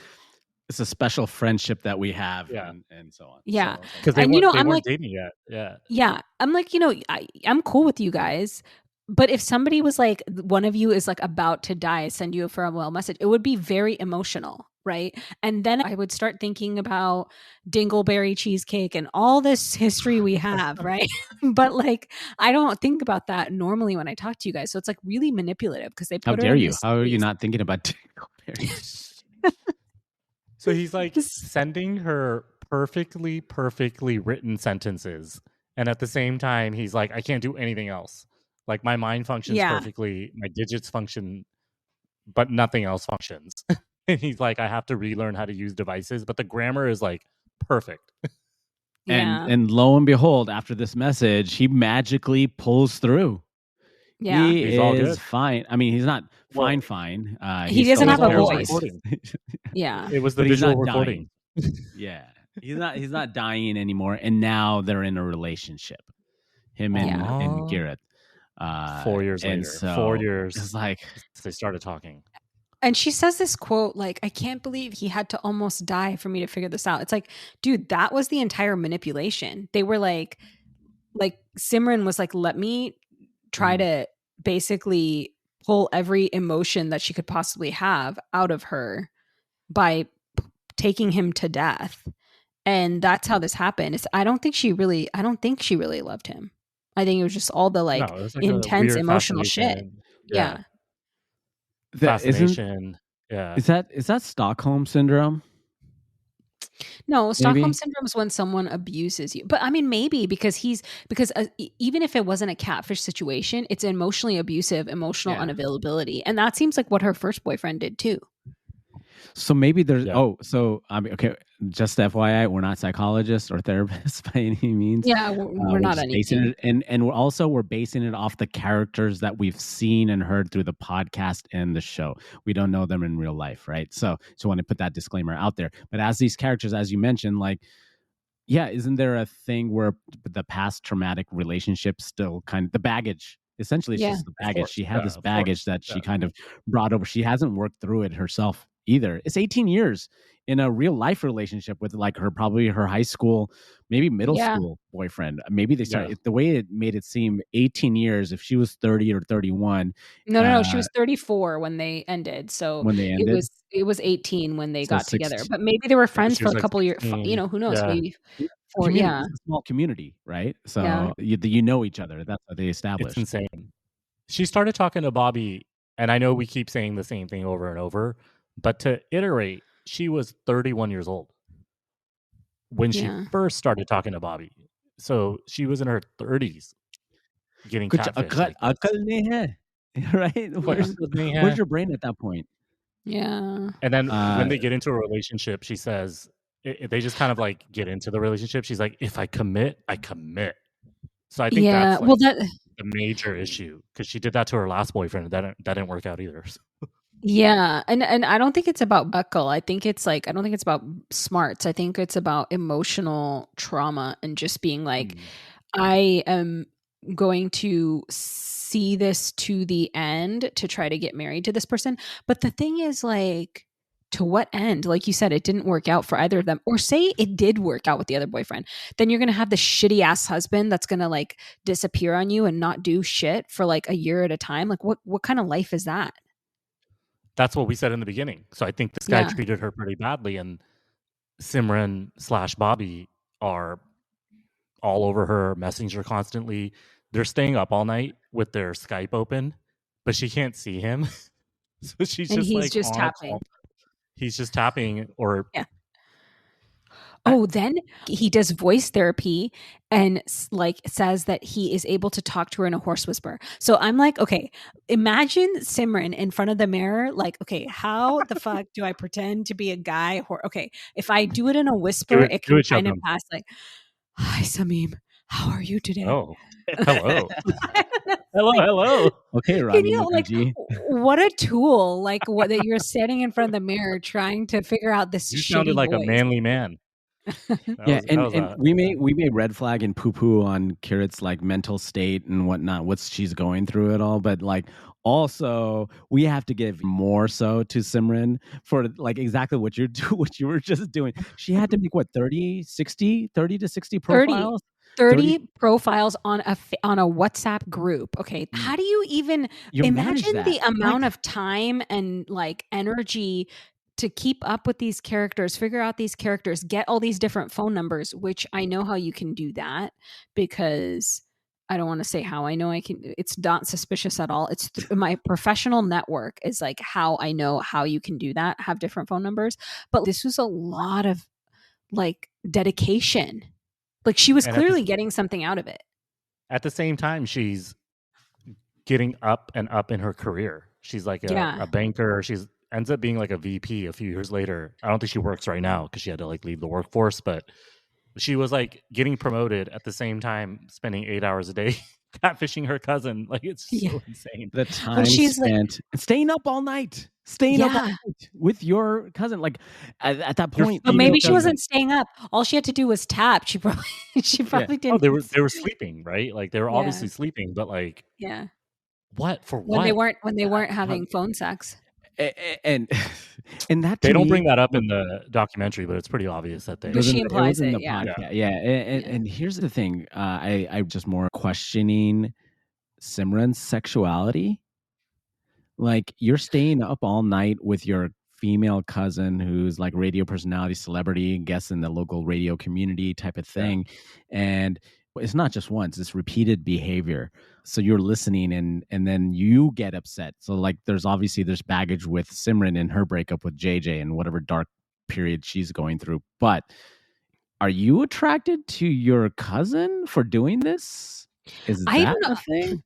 it's a special friendship that we have, Yeah. and so on. Yeah. So, Because they And, weren't, I'm like, dating yet. Yeah. yeah, I'm like, I'm cool with you guys. But if somebody was like, one of you is like about to die, send you a farewell message, it would be very emotional, right? And then I would start thinking about dingleberry cheesecake and all this history we have, right? But like, I don't think about that normally when I talk to you guys. So it's like really manipulative because they how put her dare in you? this How are you space. not thinking about dingleberries? So he's like This- sending her perfectly written sentences. And at the same time, he's like, I can't do anything else. Like my mind functions Yeah. perfectly, my digits function, but nothing else functions. And he's like, I have to relearn how to use devices, but the grammar is like perfect. Yeah. And lo and behold, after this message, he magically pulls through. Yeah. He He's all is good. fine. I mean, he's not Well, fine. He still doesn't have a paralyzed. voice. Yeah. It was the But he's visual not recording. Yeah, he's not dying anymore, and now they're in a relationship. Him and Aw. and Garrett. 4 years and later. so 4 years. It's like They started talking. And she says this quote, like, I can't believe he had to almost die for me to figure this out. It's like, dude, that was the entire manipulation. They were like Simran was like, let me try to basically pull every emotion that she could possibly have out of her by taking him to death. And that's how this happened. I don't think she really loved him. I think it was just all the like, No, it was like intense a weird emotional shit. fascination. Yeah. Fascination. Yeah. Is that Stockholm syndrome? No, Stockholm Maybe? syndrome is when someone abuses you. But I mean, maybe because even if it wasn't a catfish situation, it's emotionally abusive, emotional Yeah. unavailability, and that seems like what her first boyfriend did too. So maybe there's Yeah. okay. Just FYI, we're not psychologists or therapists by any means. Yeah, we're not just any. basing it, and we're basing it off the characters that we've seen and heard through the podcast and the show. We don't know them in real life, right? So I want to put that disclaimer out there. But as these characters, as you mentioned, like, yeah, isn't there a thing where the past traumatic relationships still kind of the baggage? Essentially, it's Yeah. just the baggage. course. She had Yeah, this of baggage course. that she Yeah. kind of brought over. She hasn't worked through it herself either. It's 18 years in a real life relationship with like probably her high school, maybe middle Yeah. school boyfriend. Maybe they started Yeah. the way it made it seem 18 years. If she was 30 or 31, No, she was 34 when they ended. So when they ended, it was 18 when they So got 16 together. But maybe they were friends she for was a like couple years. 16. Who knows? Yeah. Maybe community, it's a small community, right? So Yeah. you know each other. That's what they It's established. insane. She started talking to Bobby, and I know we keep saying the same thing over and over, but to iterate, she was 31 years old when she Yeah. first started talking to Bobby. So she was in her 30s getting Kuch catfished. akal nahi hai. Right? Where's your brain at that point? Yeah. And then when they get into a relationship, she says, they just kind of like get into the relationship. She's like, if I commit, I commit. So I think Yeah. that's like the major issue, because she did that to her last boyfriend. That didn't work out either. Yeah, and I don't think it's about buckle. I think it's like, I don't think it's about smarts. I think it's about emotional trauma and just being like, I am going to see this to the end to try to get married to this person. But the thing is, like, to what end? Like you said, it didn't work out for either of them. Or say it did work out with the other boyfriend. Then you're going to have the shitty ass husband that's going to like disappear on you and not do shit for like a year at a time. Like what kind of life is that? That's what we said in the beginning. So I think this guy Yeah. treated her pretty badly, and Simran / Bobby are all over her, messaging her constantly. They're staying up all night with their Skype open, but she can't see him. So she's And just he's like just on a tapping. call. He's just tapping, or Yeah. Oh, then he does voice therapy and like says that he is able to talk to her in a hoarse whisper. So I'm like, okay, imagine Simran in front of the mirror. Like, okay, how the fuck do I pretend to be a guy? Okay, if I do it in a whisper, it can kind of pass like, hi, Samim, how are you today? Oh, hello. hello. Okay, Can Rami you, like, Mukherjee. what a tool, like what that you're standing in front of the mirror trying to figure out this You shitty sounded like voice. a manly man. And we may red flag and poo poo on Kirit's like mental state and whatnot, what she's going through it all, but like also we have to give more so to Simran for like exactly what what you were just doing. She had to make what 30 to 60 profiles. 30 profiles on a WhatsApp group. Okay, how do you even imagine the amount of time and like energy to keep up with these characters, figure out these characters, get all these different phone numbers, which I know how you can do that because I don't want to say how. I know I can. It's not suspicious at all. It's my professional network is like how I know how you can do that, have different phone numbers. But this was a lot of like dedication. Like she was clearly getting something out of it. At the same time, she's getting up and up in her career. She's like a banker. She's ends up being like a VP a few years later. I don't think she works right now because she had to like leave the workforce, but she was like getting promoted at the same time, spending 8 hours a day catfishing her cousin. Like it's so insane. The time spent staying up all night. Staying up all night with your cousin, like at that point. But maybe she wasn't staying up. All she had to do was tap. She probably didn't. Oh, they were sleeping, right? Like they were obviously sleeping, but like what for? When they weren't having phone sex. And that they don't bring that up in the documentary, but it's pretty obvious that they. But she implies it. And here's the thing: I'm just more questioning Simran's sexuality. Like you're staying up all night with your female cousin who's like radio personality, celebrity, guest in the local radio community type of thing. And it's not just once, it's repeated behavior. So you're listening and then you get upset. So like there's baggage with Simran in her breakup with JJ and whatever dark period she's going through. But are you attracted to your cousin for doing this? Is that a thing?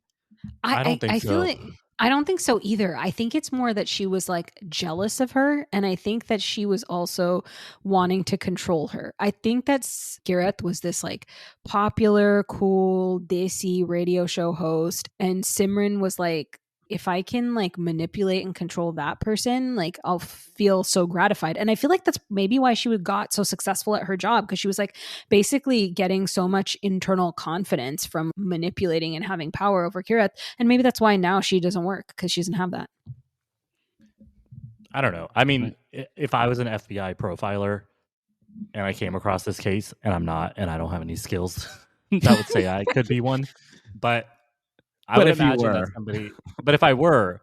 I don't think so. Feel like I don't think so either. I think it's more that she was like jealous of her. And I think that she was also wanting to control her. I think that Gareth was this like popular, cool, desi radio show host. And Simran was like, if I can like manipulate and control that person, like I'll feel so gratified. And I feel like that's maybe why she got so successful at her job, because she was like basically getting so much internal confidence from manipulating and having power over Kirith. And maybe that's why now she doesn't work, because she doesn't have that. I don't know. I mean, if I was an FBI profiler and I came across this case and I'm not, and I don't have any skills, that would say I could be one. But I would imagine that somebody, but if I were,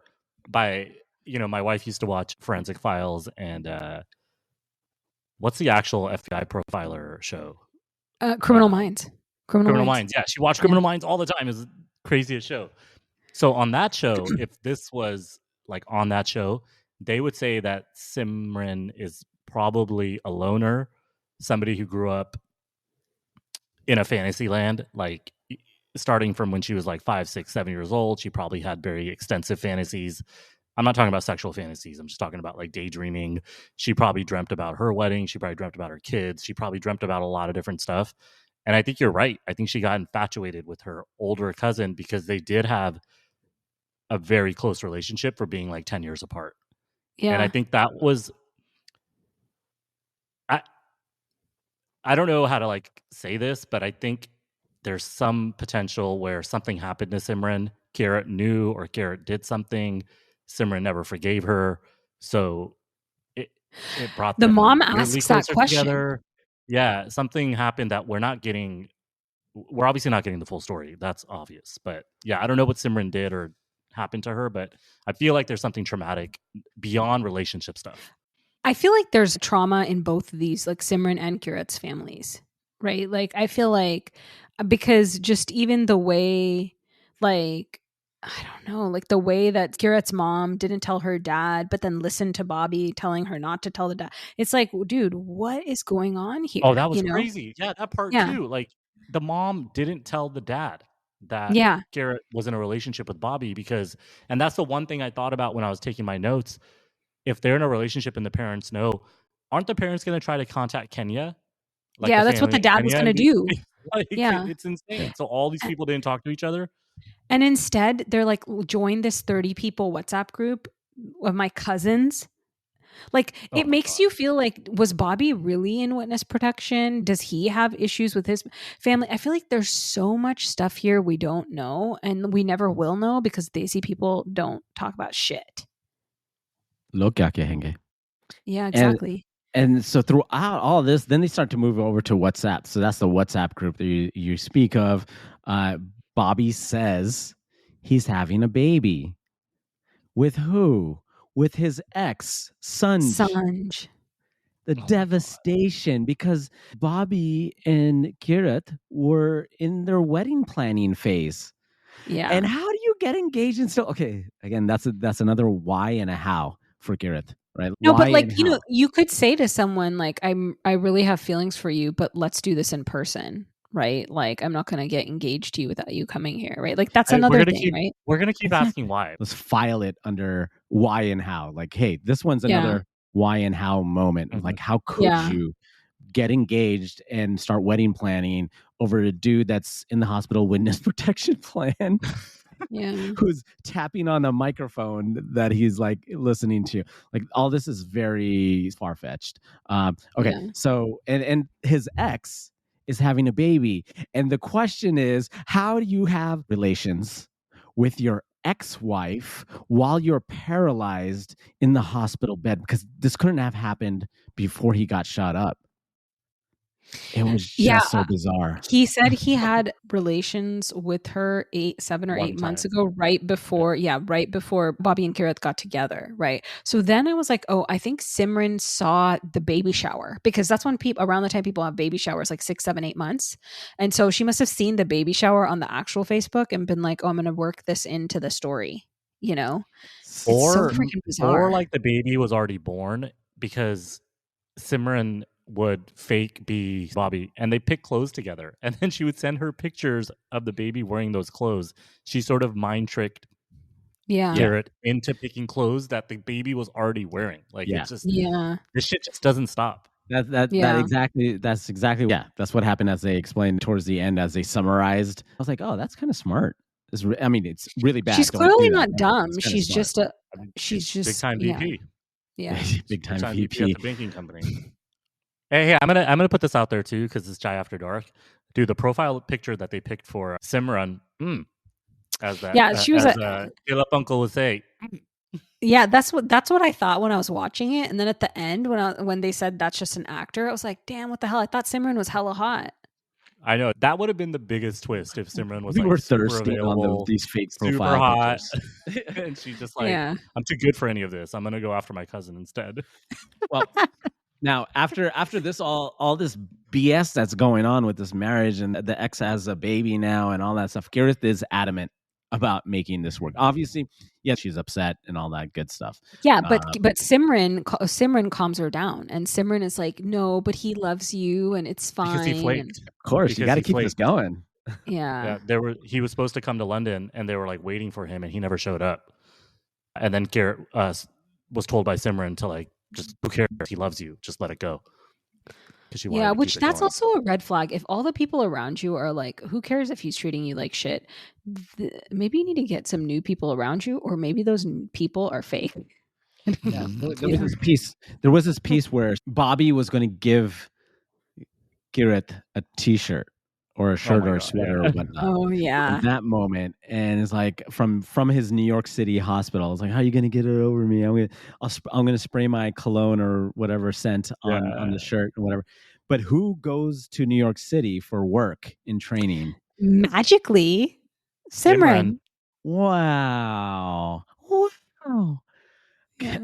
my wife used to watch Forensic Files and what's the actual FBI profiler show? Criminal Minds. Criminal Minds. Yeah, she watched Criminal Minds all the time. It's the craziest show. So on that show, if this was like on that show, they would say that Simran is probably a loner, somebody who grew up in a fantasy land, like starting from when she was like 5, 6, 7 years old. She probably had very extensive fantasies. I'm not talking about sexual fantasies. I'm just talking about like daydreaming. She probably dreamt about her wedding. She probably dreamt about her kids. She probably dreamt about a lot of different stuff. And I think you're right. I think she got infatuated with her older cousin because they did have a very close relationship for being like 10 years apart. Yeah. And I think that was, I don't know how to like say this, but I think there's some potential where something happened to Simran. Garrett knew, or Garrett did something. Simran never forgave her. So it brought the mom asks that question. Together. Yeah, something happened that we're obviously not getting the full story. That's obvious. But yeah, I don't know what Simran did or happened to her, but I feel like there's something traumatic beyond relationship stuff. I feel like there's trauma in both of these, like Simran and Kirit's families, right? Like I feel like, because just even the way, like, I don't know, like the way that Kirit's mom didn't tell her dad, but then listened to Bobby telling her not to tell the dad. It's like, dude, what is going on here? Oh, that was crazy. Yeah, that part too. Like the mom didn't tell the dad that Garrett was in a relationship with Bobby and that's the one thing I thought about when I was taking my notes. If they're in a relationship and the parents know, aren't the parents going to try to contact Kenya? Like that's what the dad was going to do. Like, it's insane. So all these people didn't talk to each other. And instead, they're like, join this 30 people WhatsApp group of my cousins. Like, Oh it my makes God. you feel like, was Bobby really in witness protection? Does he have issues with his family? I feel like there's so much stuff here we don't know, and we never will know because Desi people don't talk about shit. Log kya kahenge? Yeah, And exactly. and so throughout all this, then they start to move over to WhatsApp. So that's the WhatsApp group that you speak of. Bobby says he's having a baby. With who? With his ex, Sanj. Sanj. The devastation, because Bobby and Kirat were in their wedding planning phase. Yeah. And how do you get engaged and still? Okay, again, that's another why and a how for Kirat, right? No, why but like, and you know, how. you could say to someone like, I really have feelings for you, but let's do this in person, right? Like, I'm not going to get engaged to you without you coming here, right? Like, that's another thing, right? We're gonna keep Exactly. asking why. Let's file it under why and how. Like, hey, this one's Yeah. another why and how moment. Mhm. Like, how could Yeah. you get engaged and start wedding planning over a dude that's in the hospital witness protection plan? Yeah. Who's tapping on a microphone that he's like listening to. Like, all this is very far-fetched. Okay, Yeah. so and his ex is having a baby, and the question is, how do you have relations with your ex-wife while you're paralyzed in the hospital bed? Because this couldn't have happened before he got shot up. It was just so bizarre. He said he had relations with her 7 or 8 One months time. ago, right before Bobby and Kirat got together, right? So then I was like, oh, I think Simran saw the baby shower, because that's when people, around the time people have baby showers, like 6, 7, 8 months. And so she must have seen the baby shower on the actual Facebook and been like, oh, I'm going to work this into the story, you know? It's so freaking bizarre. Or like the baby was already born, because Simran would fake be Bobby and they pick clothes together, and then she would send her pictures of the baby wearing those clothes. She sort of mind tricked Garrett into picking clothes that the baby was already wearing. Like, it's just, this shit just doesn't stop. That's exactly that's what happened, as they explained towards the end, as they summarized. I was like, oh, that's kind of smart. I mean, it's really bad. She's Don't clearly do that, not but dumb. it's kinda She's smart. just a I mean, she's just big time VP. Yeah. Big time VP VP. at the banking company. Hey, I'm gonna put this out there too, because it's Chai After Dark. Dude, the profile picture that they picked for Simran, as that, she was Philip Uncle would say. Yeah, that's what I thought when I was watching it, and then at the end when they said that's just an actor, I was like, damn, what the hell? I thought Simran was hella hot. I know, that would have been the biggest twist if Simran was We like were super thirsty available, on these fake super profile hot, pictures. and she's just like, I'm too good for any of this. I'm gonna go after my cousin instead. Well, now after this all this BS that's going on with this marriage, and the ex has a baby now and all that stuff, Gareth is adamant about making this work. Obviously, yeah, she's upset and all that good stuff. Yeah, but Simran calms her down, and Simran is like, no, but he loves you, and it's fine. Because he flaked. Of course, you got to keep this going. Yeah. He was supposed to come to London, and they were like waiting for him, and he never showed up. And then Garrett was told by Simran to like, just, who cares? He loves you. Just let it go. Yeah, which that's also a red flag. If all the people around you are like, who cares if he's treating you like shit? Maybe you need to get some new people around you, or maybe those people are fake. Yeah, there was this piece where Bobby was going to give Garrett a T-shirt or a shirt or a sweater or whatnot. Oh yeah. In that moment, and it's like from his New York City hospital. It's like, how are you going to get it over me? I'm going to spray my cologne or whatever scent on the shirt or whatever. But who goes to New York City for work in training? Magically, Simran. Wow. Yeah.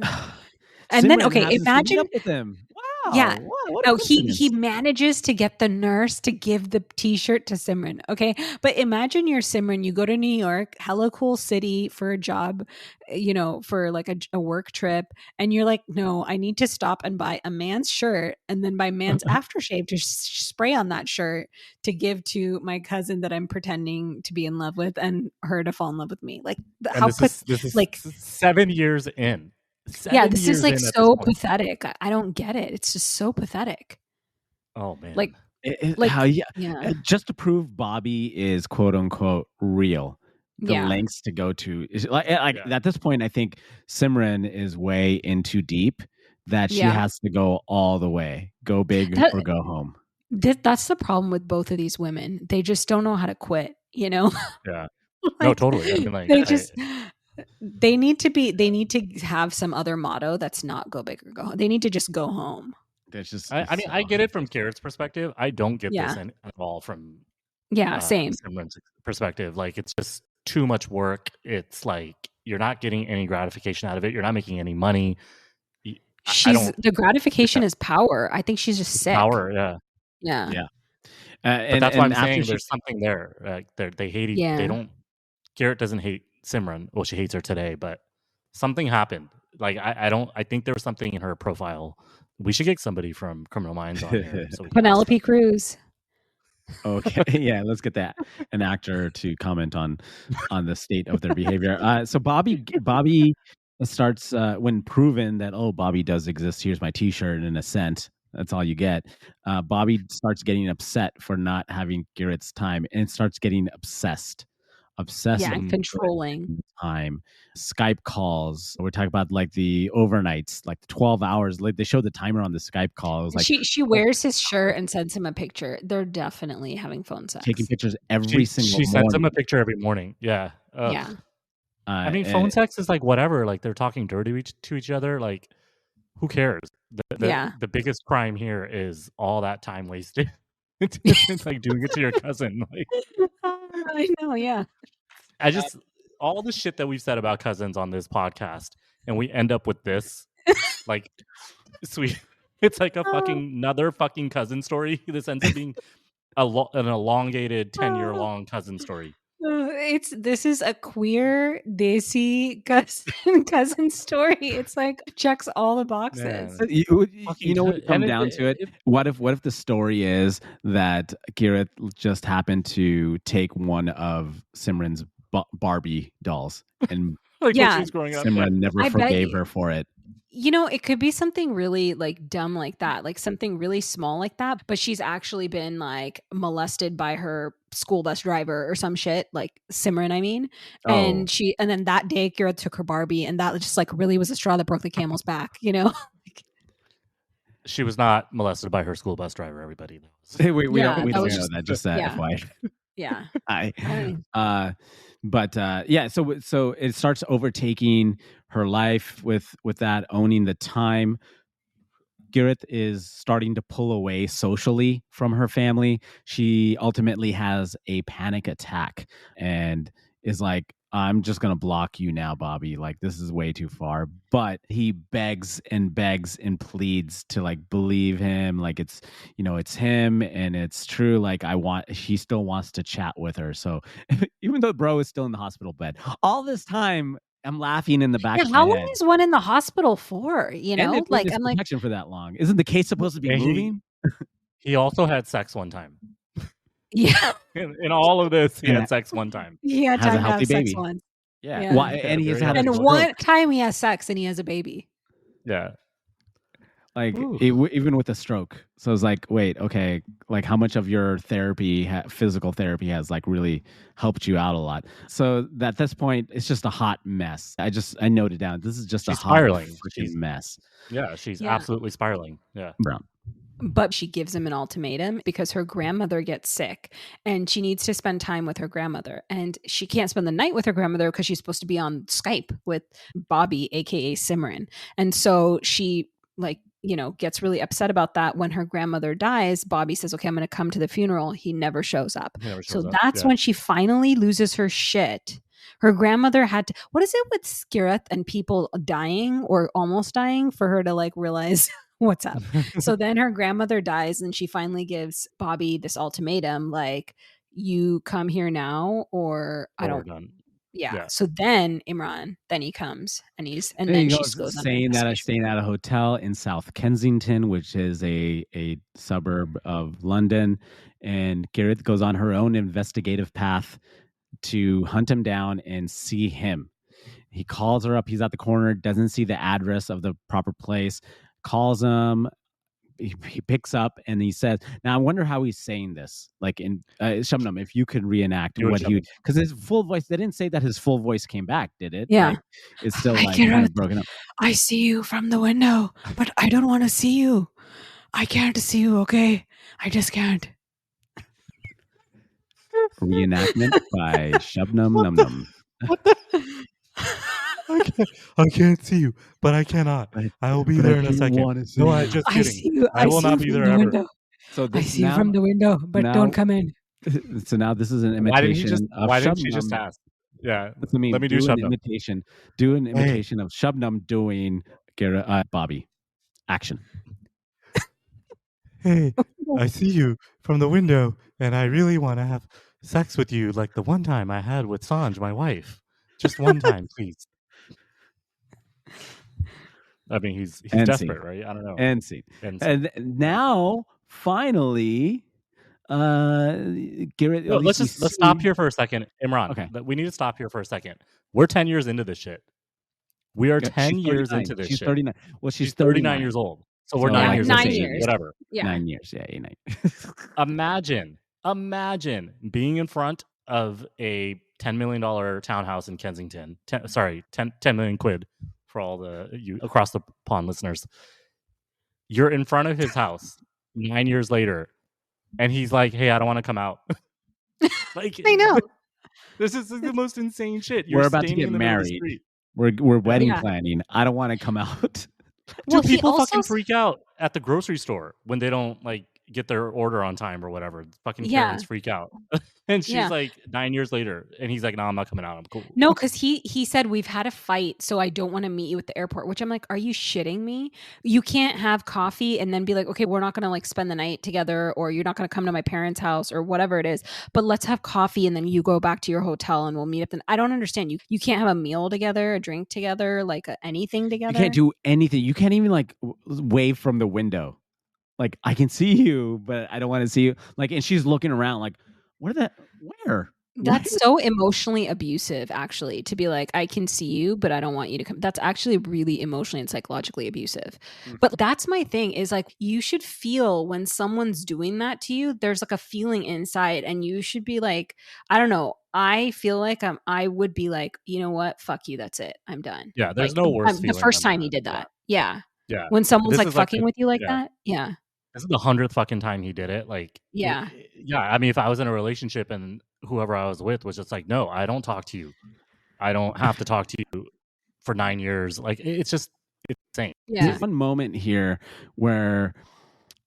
And then imagine up with him. Wow. Yeah. What no, he manages to get the nurse to give the T-shirt to Simran. Okay. But imagine you're Simran, you go to New York, hella cool city for a job, for like a work trip. And you're like, no, I need to stop and buy a man's shirt and then buy man's aftershave to spray on that shirt to give to my cousin that I'm pretending to be in love with and her to fall in love with me. Like, this is like 7 years in. This is like so pathetic. I don't get it. It's just so pathetic. Oh man! Just to prove Bobby is quote unquote real, the lengths to go to is at this point. I think Simran is way in too deep that she Yeah. has to go all the way, go big That- or go home. That's the problem with both of these women. They just don't know how to quit, you know? Yeah. No, Like, totally. I mean, like, they just they need to have some other motto that's not go big or go home. They need to just go home. That's just. I mean, I get it from Garrett's perspective. I don't get this Yeah. at all from Yeah, same. Simran's perspective. Like, it's just too much work. It's like you're not getting any gratification out of it. You're not making any money. I don't. The gratification is power. I think she's just sick. Power, yeah. Yeah. Yeah. But that's why I'm after saying there's something there. They hate. Yeah. They don't. Garrett doesn't hate Simran. Well, she hates her today, but something happened. Like I don't. I think there was something in her profile. We should get somebody from Criminal Minds on here. So we can Penelope Cruz. Okay, yeah, let's get that an actor to comment on the state of their behavior. So Bobby starts when proven that Bobby does exist. Here's my T-shirt and a cent. That's all you get. Bobby starts getting upset for not having Garrett's time and starts getting obsessed. Yeah, and controlling time. Skype calls. We're talking about like the overnights, like 12 hours. Like they showed the timer on the Skype call. It was like she wears his shirt and sends him a picture. They're definitely having phone sex. taking pictures every single She morning. sends him a picture every morning. Yeah. Yeah. I mean, phone sex is like whatever. Like they're talking dirty to each other. Like, who cares? The biggest crime here is all that time wasted. It's like doing it to your cousin. Like, I know. Yeah. I just all the shit that we've said about cousins on this podcast, and we end up with this. Like, sweet. It's like another fucking cousin story. This ends up being an elongated 10-year long cousin story. This is a queer desi cousin story. It's like checks all the boxes. Man. You know, when you come down to it, what if the story is that Garrett just happened to take one of Simran's Barbie dolls and like when she was growing up, Simran never forgave her for it. You know, it could be something really like dumb like that, like something really small like that, but she's actually been like molested by her school bus driver or some shit, like Simran, I mean. And then that day Garrett took her Barbie, and that just like really was the straw that broke the camel's back, you know? She was not molested by her school bus driver, everybody knows. Hey, we don't know that, just FYI. Yeah. So it starts overtaking her life with that, owning the time. Garrett is starting to pull away socially from her family. She ultimately has a panic attack and is like, I'm just going to block you now, Bobby. Like, this is way too far. But he begs and pleads to like believe him. Like it's him and it's true. Like she still wants to chat with her. So even though bro is still in the hospital bed, all this time I'm laughing in the back of my how head. long is one in the hospital for? You know, like I'm like, for that long. Isn't the case supposed to be moving? He also had sex one time. Yeah. In all of this, he had sex one time. He had has time a to healthy have baby. sex once. Yeah. Why? And he's had one time he has sex and he has a baby. Yeah. Like even with a stroke. So it's like, wait, okay, like how much of your therapy, physical therapy, has like really helped you out a lot? So at this point, it's just a hot mess. I noted down. This is just a hot freaking mess. Yeah, she's absolutely spiraling. Yeah. But she gives him an ultimatum because her grandmother gets sick and she needs to spend time with her grandmother. And she can't spend the night with her grandmother because she's supposed to be on Skype with Bobby, aka Simran. And so she gets really upset about that. When her grandmother dies, Bobby says, okay, I'm going to come to the funeral. He never shows up. That's when she finally loses her shit. Her grandmother had to, what is it with Skireth and people dying or almost dying for her to like realize what's up? So then her grandmother dies and she finally gives Bobby this ultimatum, like, you come here now or I don't. Done. Yeah. So then Imran, then he comes and she goes staying at a hotel in South Kensington, which is a suburb of London. And Garrett goes on her own investigative path to hunt him down and see him. He calls her up. He's at the corner, doesn't see the address of the proper place, calls him, he picks up and he says, now I wonder how he's saying this. Like in Shabnam, if you could reenact Do it, what he, Shabnam. because his full voice, they didn't say that his full voice came back, did it? Yeah. Like, it's still I like can't kind really- of broken up. I see you from the window, but I don't want to see you. I can't see you, okay? I just can't. Reenactment by Shabnam Num Num. I can't see you, but I cannot. I will be But I there in a do second. wanna see No, I you. just I kidding. see you. I will see not you be from there the ever. window. So I this see you now, from the window, but now- don't come in. so now this is an Why didn't he imitation just? of Why Shabnam. didn't she just ask? Yeah, I mean, let me do an Shabnam. imitation. Do an imitation of Shabnam doing Bobby. Action. Hey, I see you from the window, and I really want to have sex with you, like the one time I had with Sanj, my wife. Just one time, please. I mean, he's And desperate, scene. right? I don't know. And scene. And scene. And now, finally, Garrett. No, let's stop here for a second, Imran. Okay. We need to stop here for a second. We're 10 years into this shit. We are 10 She's years 39. into this She's shit. 39. Well, she's 39 years old. So we're So, 9 like, years nine into it, years. whatever. Yeah. 9 years. Yeah, 9. Imagine being in front of a $10 million townhouse in Kensington. 10 million quid for all you across the pond listeners. You're in front of his house 9 years later, and he's like, "Hey, I don't want to come out." Like, I know. this is the most insane shit. We're You're about to standing get in the middle of the married. street. We're wedding Yeah. planning. I don't want to come out. Well, Dude, he people also fucking freak out at the grocery store when they don't like get their order on time or whatever. Fucking Yeah. Karens freak out. And she's Yeah. like 9 years later, and he's like, "No, I'm not coming out. I'm cool." No, because he said we've had a fight, so I don't want to meet you at the airport. Which I'm like, are you shitting me? You can't have coffee and then be like, okay, we're not gonna like spend the night together, or you're not gonna come to my parents' house, or whatever it is. But let's have coffee and then you go back to your hotel and we'll meet up. Then I don't understand. You can't have a meal together, a drink together, like anything together. You can't do anything. You can't even like wave from the window. Like, I can see you, but I don't want to see you. Like, and she's looking around like, where? That's so emotionally abusive, actually, to be like, I can see you, but I don't want you to come. That's actually really emotionally and psychologically abusive. But that's my thing is like, you should feel when someone's doing that to you, there's like a feeling inside, and you should be like, I don't know. I feel like I would be like, you know what? Fuck you. That's it. I'm done. Yeah, there's Like, no worse the feeling first than time he that. did that. Yeah. Yeah. When someone's This like is like fucking the- with you like yeah. that. Yeah. This is the 100th fucking time he did it. Like, Yeah. yeah. I mean, if I was in a relationship and whoever I was with was just like, "No, I don't talk to you. I don't have to talk to you for 9 years." Like, it's insane. Yeah. There's one moment here where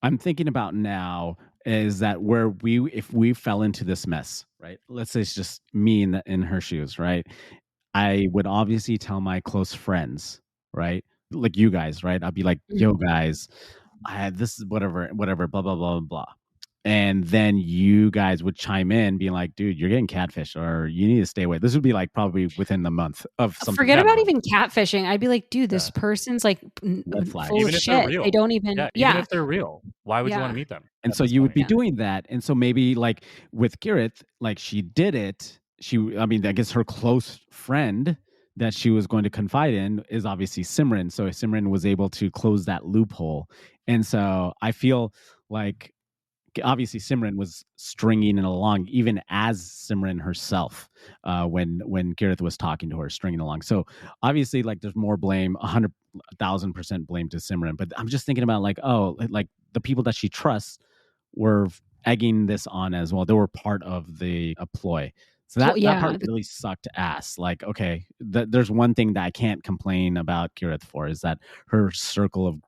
I'm thinking about now is that if we fell into this mess, right? Let's say it's just me in her shoes, right? I would obviously tell my close friends, right? Like you guys, right? I'd be like, "Yo, guys, this is whatever, blah blah blah blah blah," and then you guys would chime in, being like, "Dude, you're getting catfish, or you need to stay away." This would be like probably within the month of something. Forget Yeah, about bro. even catfishing. I'd be like, dude, this person's like Red flag. full Even of if they're shit. real. They don't even. Even Yeah. if they're real, why would you want Yeah. to meet them? And at so this you would be point? doing that. And so maybe like with Gareth, like she did it. I guess her close friend that she was going to confide in is obviously Simran. So Simran was able to close that loophole. And so I feel like obviously Simran was stringing it along, even as Simran herself, when Gareth was talking to her, stringing along. So obviously, like there's more blame, 100,000% blame to Simran. But I'm just thinking about like the people that she trusts were egging this on as well. They were part of the ploy. So that part really sucked ass. Like, okay, there's one thing that I can't complain about Gareth for is that her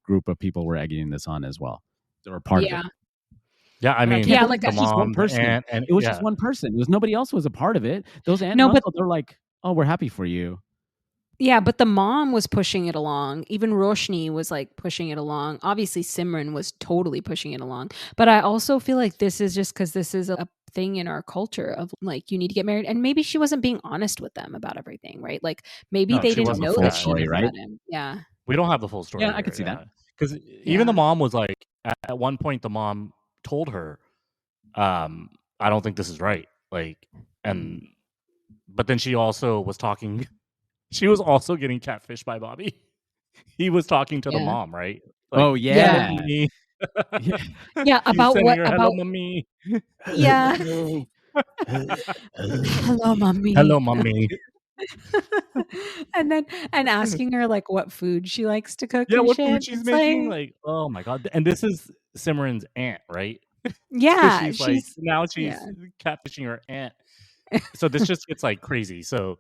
group of people were egging this on as well. They were part of it. Yeah, I mean, Yeah, like the that's just one mom, person. and It was yeah. just one person. It was nobody else was a part of it. Those aunt No, and but- uncle, they're like, "Oh, we're happy for you." Yeah, but the mom was pushing it along. Even Roshni was like pushing it along. Obviously, Simran was totally pushing it along. But I also feel like this is just because this is a thing in our culture of like, you need to get married. And maybe she wasn't being honest with them about everything, right? Like maybe No, they she didn't wasn't know full that story, she right? met him. Yeah. We don't have the full story. Yeah, I could see that. Because even the mom was like, at one point, the mom told her, "I don't think this is right." Like, but then she also was talking. She was also getting catfished by Bobby. He was talking to the Yeah. mom, right? Oh, yeah. "Tell me." Yeah. Yeah, He's about sending what? her, hello, About mommy. yeah. Hello, Hello, mommy. mommy. And then and asking her like what food she likes to cook Yeah, and what food shit. she's It's making? like, Like, oh my god. And this is Simran's aunt, right? So yeah, she's like, she's now yeah. she's catfishing her aunt. So this just gets like crazy. So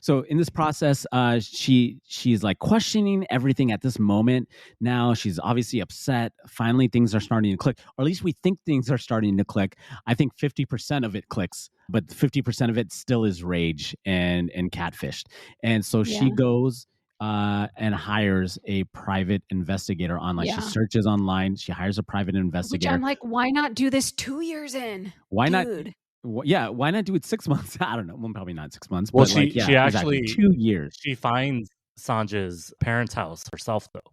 So in this process, she's like questioning everything at this moment. Now she's obviously upset. Finally, things are starting to click, or at least we think things are starting to click. I think 50% of it clicks, but 50% of it still is rage and catfished. And so she Yeah. goes and hires a private investigator online. She Yeah. searches online. She hires a private Which investigator. I'm like, why not do this 2 years in? Why not? Dude. Yeah, why not do it 6 months? I don't know. Well, probably not 6 months, well, but like, yeah, she exactly. actually 2 years. she finds Sanjay's parents' house herself though.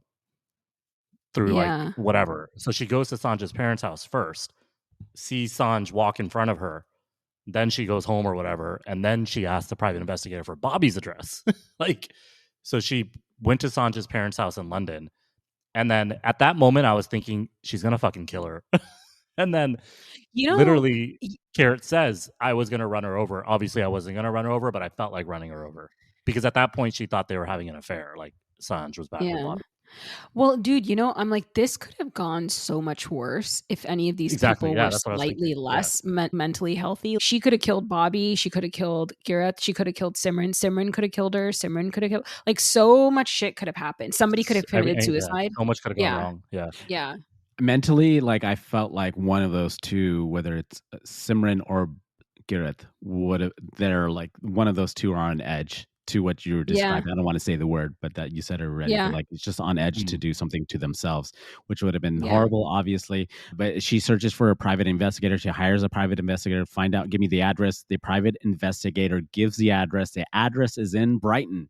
Through like Yeah. whatever. So she goes to Sanjay's parents' house first, sees Sanj walk in front of her, then she goes home or whatever, and then she asks the private investigator for Bobby's address. Like, so she went to Sanjay's parents' house in London, and then at that moment I was thinking she's gonna fucking kill her. And then You know, literally Carrot says I was gonna run her over. Obviously I wasn't gonna run her over, but I felt like running her over. Because at that point she thought they were having an affair, like Sanj was back with yeah. Bobby. Well, dude, you know, I'm like, this could have gone so much worse if any of these Exactly. people Yeah, were that's what I was slightly thinking. Yeah. less mentally healthy. She could have killed Bobby. She could have killed Gareth. She could have killed Simran. Simran could have killed her. Simran could have killed. Like, so much shit could have happened. Somebody could have committed Yeah, suicide. so much could have gone Yeah. wrong. Yeah. Yeah. Mentally, like I felt like one of those two, whether it's Simran or Gareth, would have they're like one of those two are on edge to what you were Yeah. describing. I don't want to say the word, but that you said it already. Yeah. But like it's just on edge to Mm. do something to themselves, which would have been Yeah. horrible, obviously. But she searches for a private investigator. She hires a private investigator, find out, give me the address. The private investigator gives the address. The address is in Brighton.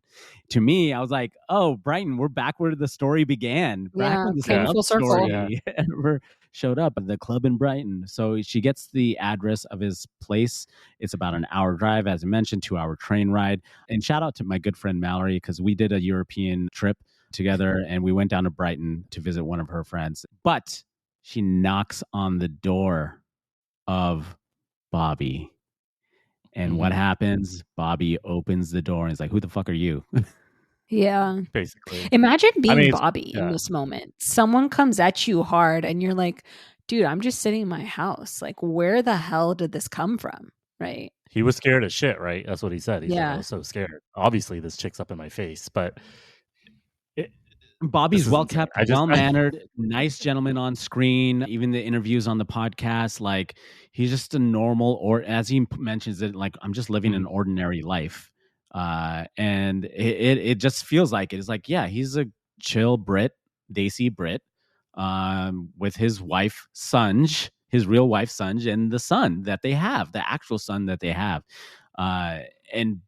To me, I was like, oh, Brighton, we're back where the story began. Back Yeah. when this Came love full circle. story ever showed up at the club in Brighton. So she gets the address of his place. It's about an hour drive, as I mentioned, 2-hour train ride. And shout out to my good friend Mallory, because we did a European trip together and we went down to Brighton to visit one of her friends. But she knocks on the door of Bobby. And what happens? Bobby opens the door and is like, who the fuck are you? Yeah. Basically. Imagine being mean, Bobby in yeah. this moment. Someone comes at you hard and you're like, dude, I'm just sitting in my house. Like, where the hell did this come from? Right. He was scared as shit, right? That's what he said. He's like, I Yeah. was so scared. Obviously, this chick's up in my face, but Bobby's this is well insane. kept, I just- well mannered, nice gentleman on screen. Even the interviews on the podcast, like he's just a normal, or as he mentions it, like I'm just living an ordinary life. And it just feels like it. It's like, yeah, he's a chill Brit, Desi Brit, with his wife Sanj, his real wife Sanj, and the son that they have, the actual son that they have. And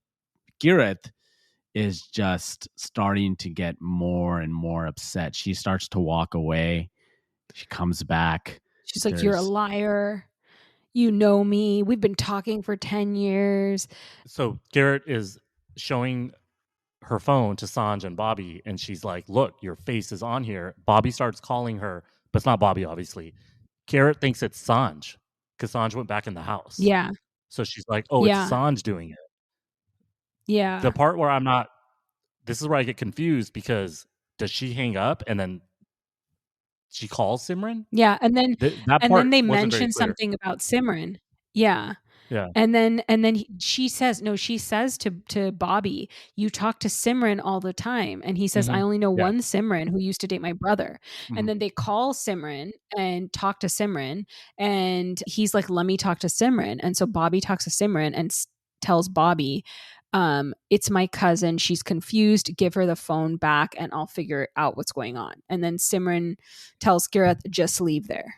Gareth is just starting to get more and more upset. She starts to walk away. She comes back. She's like, you're a liar. You know me. We've been talking for 10 years. So Garrett is showing her phone to Sanj and Bobby, and she's like, look, your face is on here. Bobby starts calling her, but it's not Bobby, obviously. Garrett thinks it's Sanj because Sanj went back in the house. Yeah. So she's like, oh, Yeah. it's Sanj doing it. Yeah. The part where I'm not, this is where I get confused because does she hang up and then she calls Simran? Yeah. And then That and part then they wasn't very mention clear. something about Simran. Yeah. Yeah. And then she says to Bobby, you talk to Simran all the time. And he says, I only know one Simran who used to date my brother. And then they call Simran and talk to Simran. And he's like, let me talk to Simran. And so Bobby talks to Simran and tells Bobby, it's my cousin. She's confused. Give her the phone back and I'll figure out what's going on. And then Simran tells Gareth, just leave there.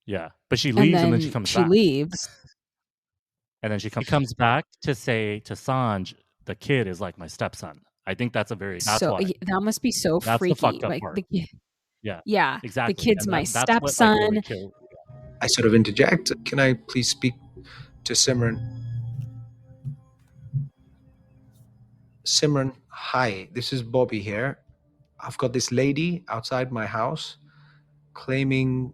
Yeah. But she leaves and then she comes back. She leaves. And then she comes back to say to Sanj, the kid is like my stepson. I think that's why. That must be so That's freaky. the fucked up Like part. yeah, exactly. The kid's And my that's what, stepson. really killed. I sort of interject. Can I please speak to Simran? Simran, hi, this is Bobby here. I've got this lady outside my house. claiming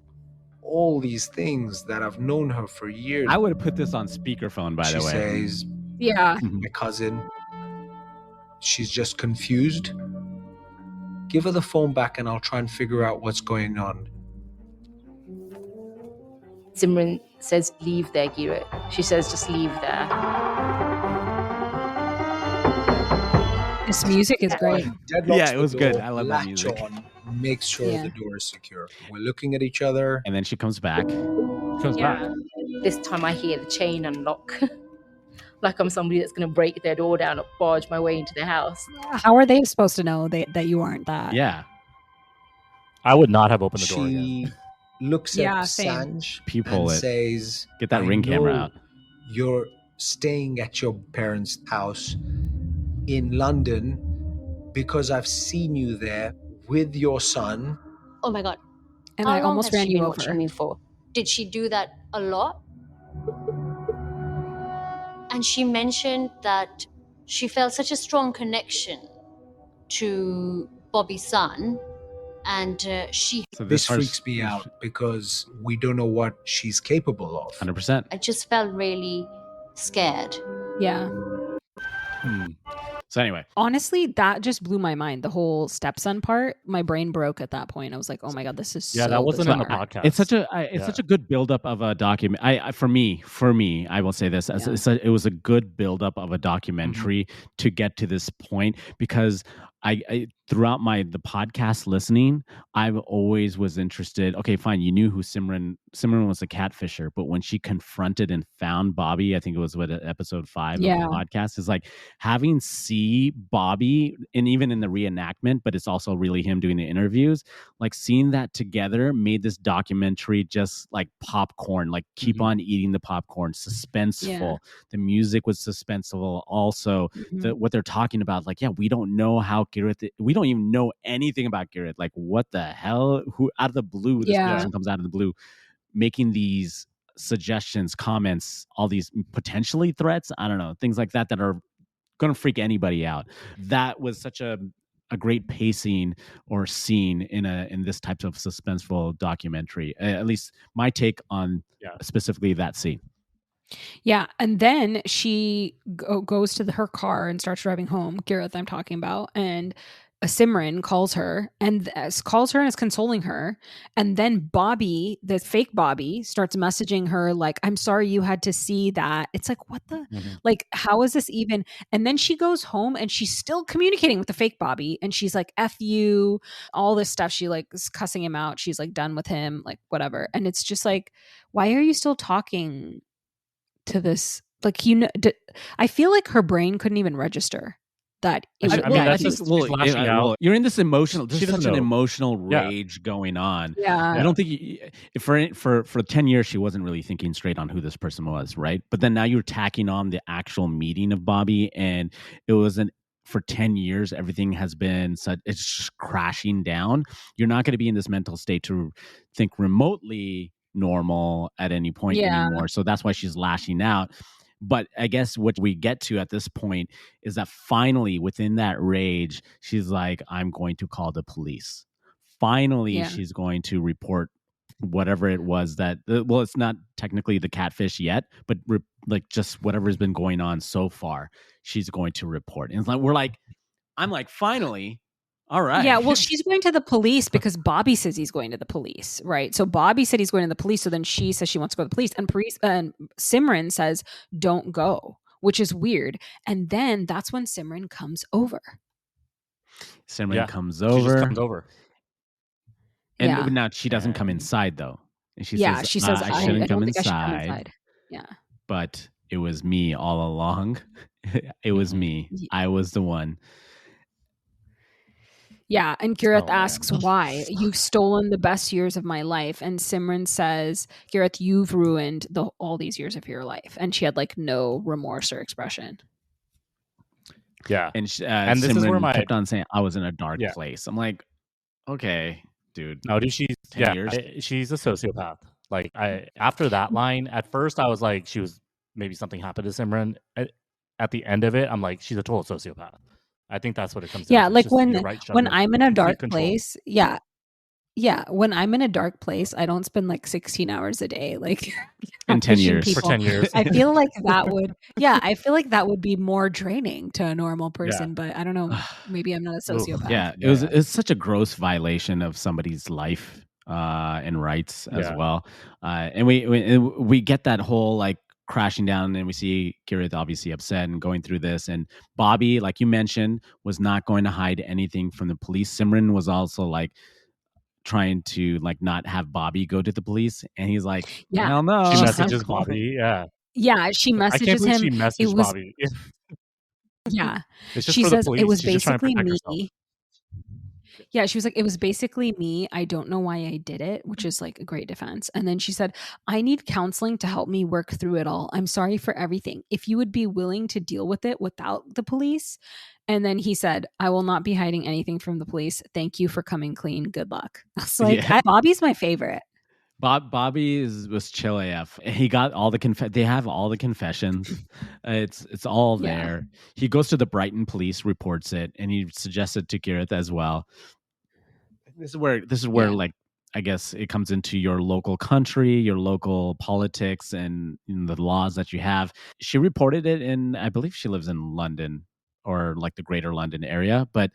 all these things that I've known her for years. I would have put this on speakerphone, by She the way. says, Yeah. Mhm. my cousin, she's just confused. Give her the phone back and I'll try and figure out what's going on. Simran says, leave there, Girit. She says, just leave there. This music is great. Deadlocks Yeah, it the was good. door, I love that latch music. on, makes sure Yeah. the door is secure. We're looking at each other. And then she comes back. Comes back. This time I hear the chain unlock. Like I'm somebody that's going to break their door down or barge my way into their house. How are they supposed to know that you aren't that? Yeah. I would not have opened the door again. She looks Yeah, at same. Sanj Peephole and it. says, Get that I Ring camera know out. You're staying at your parents' house in London because I've seen you there with your son. Oh my God. And How I long almost has ran she you been over. watching me for? Did she do that a lot? And she mentioned that she felt such a strong connection to Bobby's son, and she So This part's- freaks me out because we don't know what she's capable of. 100%. I just felt really scared. Yeah. So anyway, Honestly, that just blew my mind. The whole stepson part, my brain broke at that point. I was like, "Oh my god, this is Yeah, so that wasn't in the bizarre." podcast. it's such a good buildup of a document. For me, I will say this: Yeah. it was a good buildup of a documentary to get to this point, because I throughout the podcast listening, I always was interested. Okay, fine, you knew who Simran was a catfisher, but when she confronted and found Bobby, I think it was episode 5 Yeah. of the podcast, is like having see Bobby, and even in the reenactment, but it's also really him doing the interviews. Like seeing that together made this documentary just like popcorn, like keep on eating the popcorn, suspenseful. The music was suspenseful. Also, Mhm. what they're talking about, like, yeah, we don't know how Gareth, we don't even know anything about Gareth. Like, what the hell? Who out of the blue, this Yeah. person comes out of the blue, making these suggestions, comments, all these potentially threats. I don't know, things like that are going to freak anybody out. That was such a great pacing or scene in this type of suspenseful documentary. At least my take on specifically that scene. Yeah, and then she goes to her car and starts driving home. Gareth, I'm talking about, and Simran calls her and is consoling her, and then Bobby, the fake Bobby, starts messaging her like, "I'm sorry you had to see that." It's like, what the like? How is this even? And then she goes home and she's still communicating with the fake Bobby, and she's like, "F you," all this stuff. She like is cussing him out. She's like done with him, like whatever. And it's just like, why are you still talking to this? Like, I feel like her brain couldn't even register that it I was. mean, that's just well, she's lashing out. you're in this emotional. There's She doesn't such an know. emotional Yeah. rage going on. Yeah. I don't think for 10 years she wasn't really thinking straight on who this person was, right? But then now you're tacking on the actual meeting of Bobby, and it wasn't. For 10 years, everything has been it's just crashing down. You're not going to be in this mental state to think remotely normal at any point anymore. So that's why she's lashing out. But I guess what we get to at this point is that finally, within that rage, she's like, I'm going to call the police. Finally, she's going to report whatever it was that, well, it's not technically the catfish yet, but like just whatever's been going on so far, she's going to report. And it's like, I'm like, finally. All right. Yeah, well, she's going to the police because Bobby says he's going to the police, right? So Bobby said he's going to the police, so then she says she wants to go to the police, and Simran says don't go, which is weird. And then that's when Simran comes over. Simran comes She over. just comes over. And now she doesn't come inside though. And she says, she says I shouldn't come think I should come inside. inside. Yeah. But it was me all along. It was me. I was the one. Yeah, and Gareth asks why. You've stolen the best years of my life. And Simran says, Gareth, you've ruined all these years of your life. And she had like no remorse or expression. Yeah. And this Simran is where kept on saying, I was in a dark place. I'm like, okay, dude. No, dude, she's she's a sociopath. Like after that line, at first I was like, maybe something happened to Simran. At the end of it, I'm like, she's a total sociopath. I think that's what it comes down to. Yeah, like just, when you're right, when Shubman, I'm in a complete dark control. place, yeah. Yeah, when I'm in a dark place, I don't spend like 16 hours a day like In 10 catfishing years. For people. 10 years. I feel like that would, yeah, I feel like that would be more draining to a normal Yeah. person, but I don't know. Maybe I'm not a Oof. sociopath. Yeah, Yeah. it's such a gross violation of somebody's life and rights as Yeah. well. And we get that whole like crashing down, and we see Kirith obviously upset and going through this. And Bobby, like you mentioned, was not going to hide anything from the police. Simran was also like trying to like not have Bobby go to the police, and he's like, Yeah. hell no. She She messages said- Bobby. Yeah. Yeah, she I can't messages believe him. she It messaged was, Bobby. yeah. It's just She for the says it police. was She's just trying to basically protect herself. me. Yeah, she was like, it was basically me. I don't know why I did it, which is like a great defense. And then she said, I need counseling to help me work through it all. I'm sorry for everything. If you would be willing to deal with it without the police. And then he said, I will not be hiding anything from the police. Thank you for coming clean. Good luck. I was like, Yeah. Bobby's my favorite. Bobby was chill AF. He got all the they have all the confessions. It's all Yeah. there. He goes to the Brighton police, reports it, and he suggests it to Gareth as well. This is where Yeah. like I guess it comes into your local country, your local politics, and the laws that you have. She reported it in, I believe she lives in London or like the greater London area, but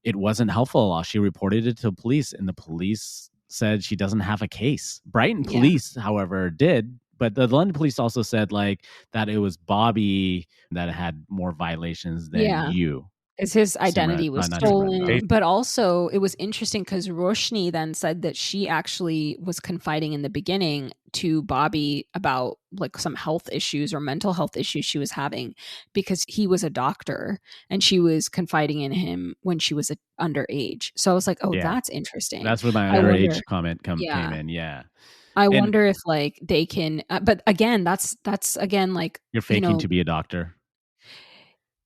it wasn't helpful at all. She reported it to police, and the police said she doesn't have a case. Brighton Yeah. police, however, did, but the London police also said like that it was Bobby that had more violations than Yeah. you. Because his identity was not stolen. Simran, But also, it was interesting because Roshni then said that she actually was confiding in the beginning to Bobby about like some health issues or mental health issues she was having because he was a doctor and she was confiding in him when she was underage. So I was like, oh, Yeah. that's interesting. That's where my I underage wonder- comment Yeah. came in. Yeah. I And- wonder if like they can, but again, that's again like You're faking know, to be a doctor.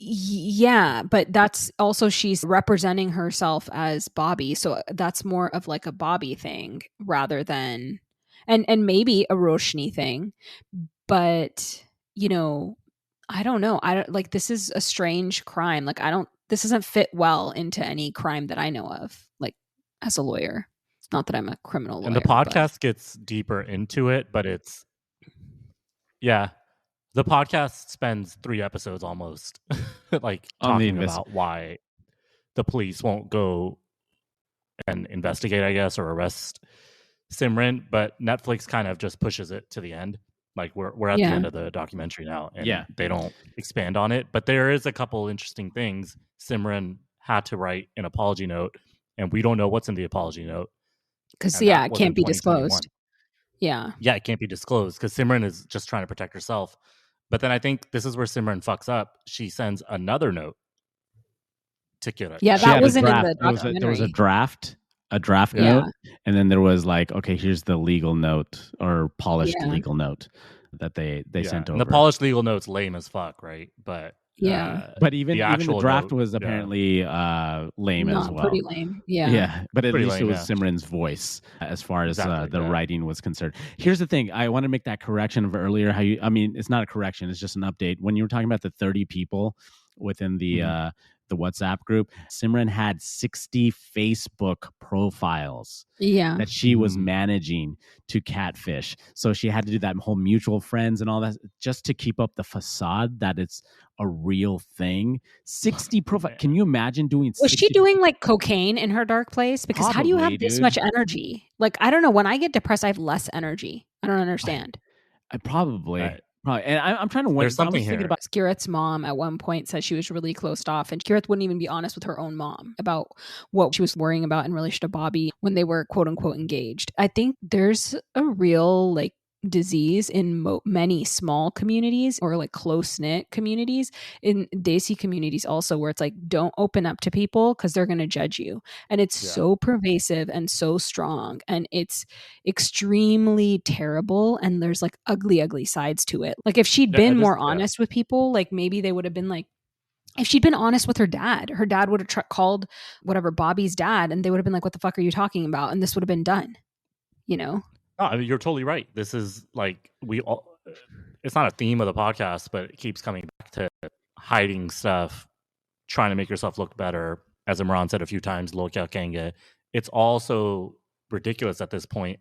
yeah, but that's also she's representing herself as Bobby, so that's more of like a Bobby thing rather than and maybe a Roshni thing, but I don't know. I don't like this is a strange crime. Like this doesn't fit well into any crime that I know of, like as a lawyer. Not that I'm a criminal lawyer. And the podcast gets deeper into it, but it's the podcast spends 3 episodes almost like On the talking about why the police won't go and investigate, I guess, or arrest Simran, but Netflix kind of just pushes it to the end. Like we're at the end of the documentary now, and they don't expand on it. But there is a couple interesting things. Simran had to write an apology note, and we don't know what's in the apology note. Because it can't be disclosed. Yeah, it can't be disclosed because Simran is just trying to protect herself. But then I think this is where Simran fucks up. She sends another note to Kira. Yeah, that wasn't in the documentary. There was a draft note, and then there was like, okay, here's the legal note or polished legal note that they sent over. And the polished legal note's lame as fuck, right? But but even the draft was apparently lame as well. Pretty lame. Yeah. But at pretty least lame, it was Simran's voice as far as the writing was concerned. Here's the thing: I want to make that correction of earlier. It's not a correction; it's just an update. When you were talking about the 30 people within the WhatsApp group, Simran had 60 Facebook profiles that she was managing to catfish. So she had to do that whole mutual friends and all that just to keep up the facade that it's a real thing. 60 profiles. Can you imagine doing 60? Was she doing like cocaine in her dark place? Because how do you have this much energy? Like, I don't know. When I get depressed, I have less energy. I don't understand. I probably. And I'm trying to wonder. There's something here. About Kirith's mom at one point said she was really closed off, and Kirith wouldn't even be honest with her own mom about what she was worrying about in relation to Bobby when they were quote unquote engaged. I think there's a real like disease in many small communities or like close-knit communities, in Desi communities also, where it's like, don't open up to people because they're going to judge you. And it's so pervasive and so strong, and it's extremely terrible, and there's like ugly sides to it. Like if she'd been more honest with people, like maybe they would have been like, if she'd been honest with her dad would have called whatever Bobby's dad, and they would have been like, what the fuck are you talking about? And this would have been done, No, I mean, you're totally right. This is like it's not a theme of the podcast, but it keeps coming back to hiding stuff, trying to make yourself look better. As Imran said a few times, Lokya Kenge. It's also ridiculous at this point.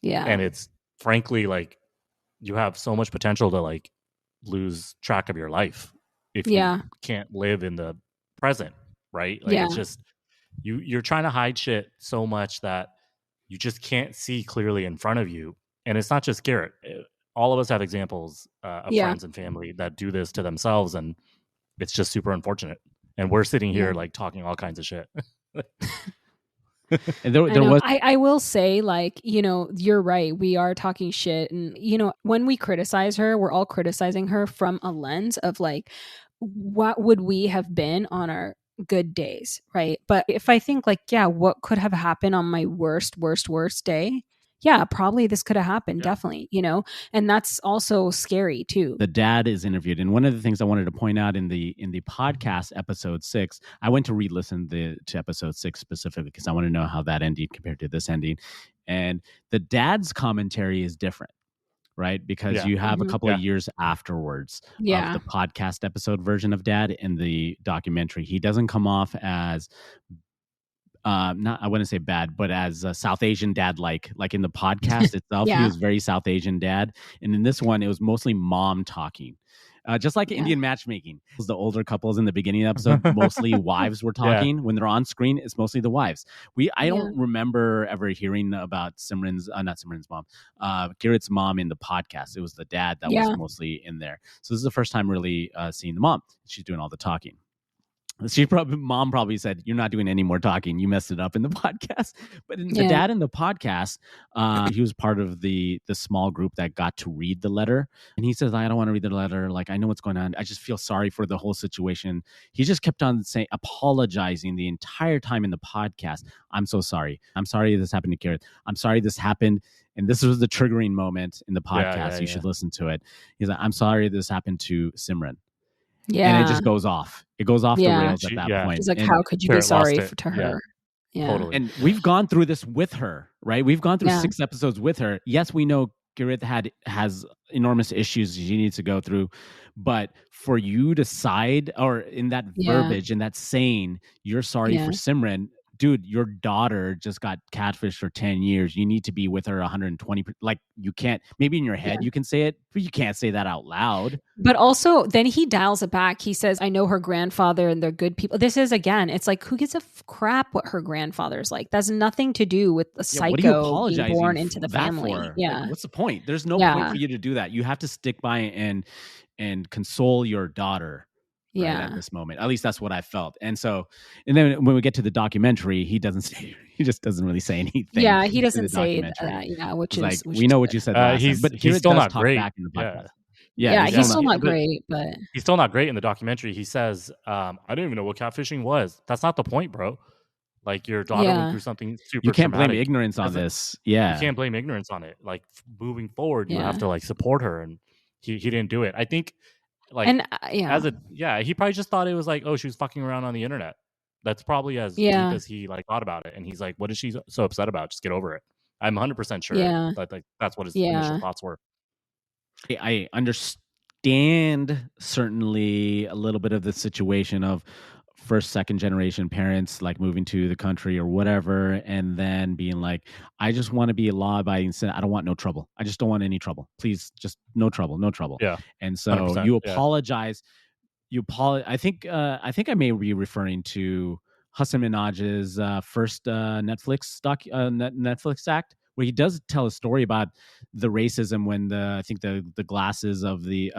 Yeah. And it's frankly like you have so much potential to like lose track of your life if you can't live in the present, right? Like it's just you're trying to hide shit so much that you just can't see clearly in front of you. And it's not just Garrett. All of us have examples of friends and family that do this to themselves, and it's just super unfortunate. And we're sitting here like talking all kinds of shit. And there was. I will say, like, you know, you're right. We are talking shit. And, you know, when we criticize her, we're all criticizing her from a lens of like, what would we have been on our good days, right? But if I think like, yeah, what could have happened on my worst day? Yeah, probably this could have happened, definitely, you know, and that's also scary too. The dad is interviewed, and one of the things I wanted to point out in the podcast episode 6, I went to re-listen to episode 6 specifically because I want to know how that ended compared to this ending, and the dad's commentary is different, right? Because you have a couple of years afterwards of the podcast episode version of Dad in the documentary. He doesn't come off as not, I wouldn't say bad, but as a South Asian dad, like in the podcast itself, he was very South Asian dad. And in this one, it was mostly mom talking. Just like Indian matchmaking. The older couples in the beginning of the episode, mostly wives were talking. When they're on screen, it's mostly the wives. I don't remember ever hearing about Simran's, not Simran's mom, Garrett's mom in the podcast. It was the dad that was mostly in there. So this is the first time really seeing the mom. She's doing all the talking. Mom probably said, "You're not doing any more talking. You messed it up in the podcast." But the dad in the podcast, he was part of the small group that got to read the letter, and he says, "I don't want to read the letter. Like, I know what's going on. I just feel sorry for the whole situation." He just kept on apologizing the entire time in the podcast. "I'm so sorry. I'm sorry this happened to Garrett. I'm sorry this happened." And this was the triggering moment in the podcast. You should listen to it. He's like, "I'm sorry this happened to Simran." And it just goes off. It goes off the rails at that point. She's like, how could you be sorry to her? Yeah. Totally. And we've gone through this with her, right? We've gone through 6 episodes with her. Yes, we know Garrett has enormous issues she needs to go through. But for you to side, or in that verbiage, in that saying, you're sorry for Simran, dude, your daughter just got catfished for 10 years. You need to be with her 120. Like, you can't, maybe in your head you can say it, but you can't say that out loud. But also, then he dials it back. He says, "I know her grandfather and they're good people." This is, again, it's like, who gives a crap what her grandfather's like? That's nothing to do with a psycho being born into the family. Yeah. Like, what's the point? There's no point for you to do that. You have to stick by and console your daughter. Right, at this moment, at least that's what I felt. And then when we get to the documentary, he just doesn't really say anything. Yeah, he doesn't say which is like, we know what you said last time, but he's still not great back in the podcast. He's still not great, but he's still not great in the documentary. He says, "I didn't even know what catfishing was." That's not the point, bro. Like, your daughter went through something super. You can't traumatic. blame ignorance on this. Yeah, you can't blame ignorance on it. Like, moving forward, you have to like support her, and he didn't do it. I think. Like, and he probably just thought it was like, oh, she was fucking around on the internet. That's probably as deep as he like thought about it. And he's like, what is she so upset about? Just get over it. I'm 100% sure that like that's what his initial thoughts were. I understand certainly a little bit of the situation of first, second generation parents like moving to the country or whatever, and then being like, I just want to be a law-abiding citizen. I don't want no trouble. I just don't want any trouble. Please, just no trouble, no trouble. Yeah. And so you apologize. I think I may be referring to Hassan Minaj's first Netflix act, where he does tell a story about the racism when the glasses of the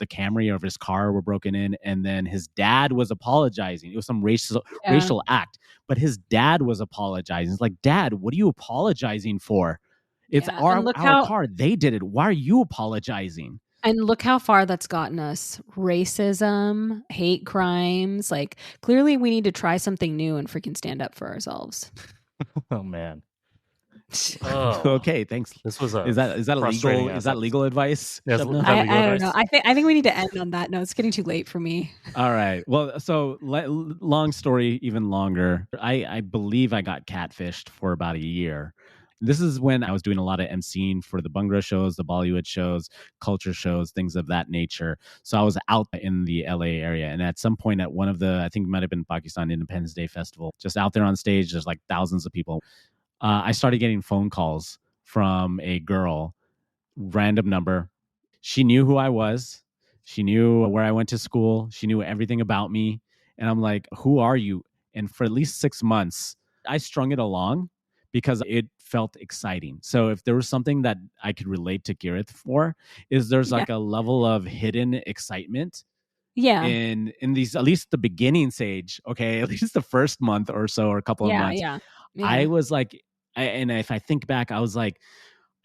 Camry of his car were broken in, and then his dad was apologizing. It was some racial act, but his dad was apologizing. It's like, Dad, what are you apologizing for? It's our car. They did it. Why are you apologizing? And look how far that's gotten us. Racism, hate crimes. Like, clearly we need to try something new and freaking stand up for ourselves. Oh, man. Oh. Okay, thanks. This was is that legal? Is that legal advice? I don't know. I think we need to end on that. No, it's getting too late for me. All right. Well, so long story, even longer. I believe I got catfished for about a year. This is when I was doing a lot of emceeing for the Bhangra shows, the Bollywood shows, culture shows, things of that nature. So I was out in the LA area. And at some point at one of the, I think it might have been Pakistan Independence Day Festival, just out there on stage, there's like thousands of people. I started getting phone calls from a girl, random number. She knew who I was. She knew where I went to school. She knew everything about me. And I'm like, who are you? And for at least 6 months, I strung it along because it felt exciting. So if there was something that I could relate to Gareth for, is there's like a level of hidden excitement Yeah. in these, at least the beginning stage, okay, at least the first month or so, or a couple of months. Yeah. I was like, and if I think back, I was like,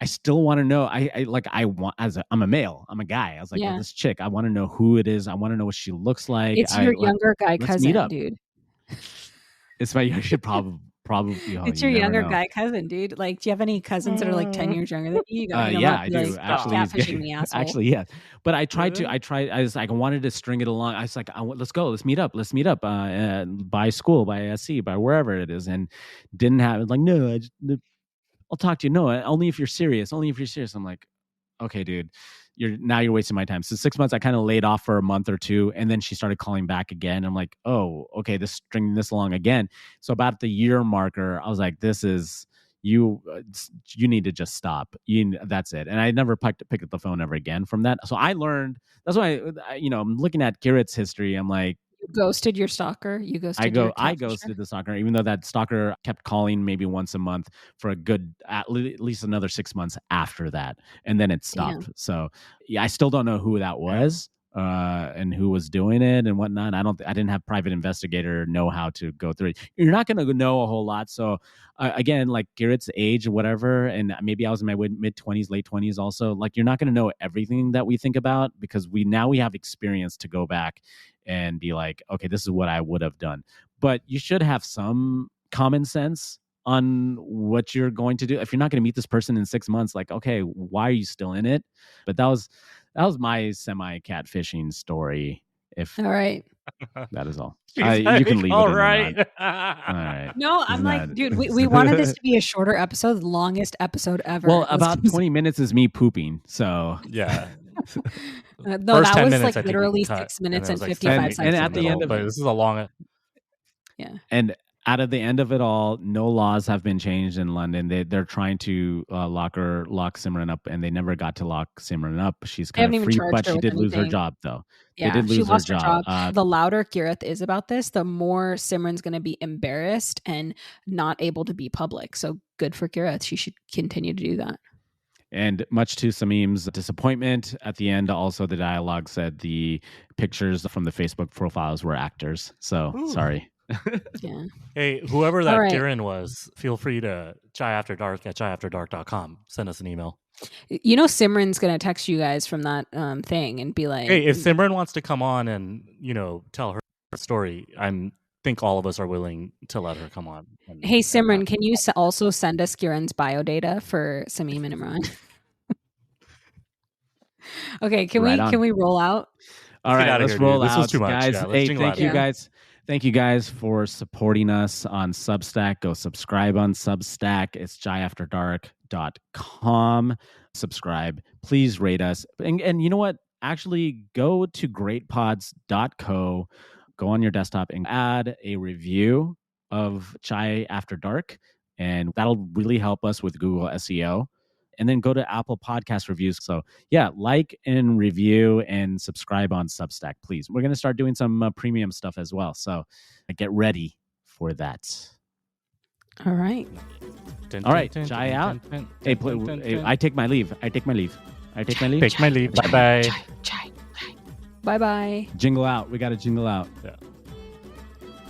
I still want to know. I'm a male, I'm a guy. I was like, well, this chick, I want to know who it is. I want to know what she looks like. It's your younger guy let's meet cousin, up. dude. It's my, I should probably. It's your younger guy cousin, dude. Like, do you have any cousins that are like 10 years younger than you? Yeah, I do. Like, actually, catfishing me, asshole. Actually, yeah. But I tried to. I was like, I wanted to string it along. I was like, let's go. Let's meet up. By school, by SC, by wherever it is, and didn't have it. Like, no, I'll talk to you. No, only if you're serious. Only if you're serious. I'm like, okay, dude, you're wasting my time. So 6 months, I kind of laid off for a month or two, and then she started calling back again. I'm like, oh, okay, stringing this along again. So about the year marker, I was like, this is you. You need to just stop. That's it. And I never picked up the phone ever again from that. So I learned. That's why I'm looking at Garrett's history. I'm like, you ghosted your stalker. I ghosted the stalker, even though that stalker kept calling maybe once a month for a good at least another 6 months after that, and then it stopped. Damn. So yeah, I still don't know who that was and who was doing it and whatnot. I didn't have private investigator know how to go through it. You're not going to know a whole lot. So again, like Garrett's age or whatever, and maybe I was in my mid 20s, late 20s also. Like, you're not going to know everything that we think about because we have experience to go back and be like, okay, this is what I would have done. But you should have some common sense on what you're going to do. If you're not going to meet this person in 6 months, like, okay, why are you still in it? But that was my semi catfishing story. All right. That is all. You can leave all it right. All right. No, I'm like, dude, we wanted this to be a shorter episode, longest episode ever. Well, about 20 minutes is me pooping. So yeah. No, that was minutes, like literally 6 minutes and 55 seconds. And at the end of it, this is a long. Yeah. And out of the end of it all, no laws have been changed in London. They're trying to lock Simran up, and they never got to lock Simran up. She's kind of free, but she did lose her job, though. Yeah, they did lose she lost her job. The louder Gareth is about this, the more Simran's going to be embarrassed and not able to be public. So good for Gareth. She should continue to do that. And much to Samim's disappointment, at the end, also the dialogue said the pictures from the Facebook profiles were actors. So sorry. Yeah. Hey, whoever that Darren was, feel free to chaiafterdark@chaiafterdark.com. Send us an email. Simran's going to text you guys from that thing and be like, hey, if Simran wants to come on and, tell her story, I think all of us are willing to let her come on. Hey, Simran, can you also send us Kiran's bio data for Samim and Imran? Okay, can we roll out? All right, let's roll out. This was too much, guys. Yeah, hey, thank you guys. Thank you guys for supporting us on Substack. Go subscribe on Substack. It's jaiafterdark.com. Subscribe. Please rate us. And you know what? Actually, go to greatpods.co. Go on your desktop and add a review of Chai After Dark. And that'll really help us with Google SEO. And then go to Apple Podcast reviews. So yeah, like and review and subscribe on Substack, please. We're going to start doing some premium stuff as well. So get ready for that. All right. All right. Chai out. Hey, I take my leave. Take my leave. Bye-bye. Chai. Bye-bye. Jingle out. We got to jingle out. Yeah.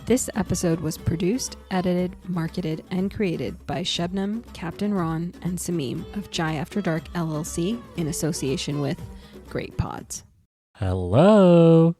This episode was produced, edited, marketed, and created by Shebnam, Captain Ron, and Samim of Chai After Dark LLC in association with Great Pods. Hello.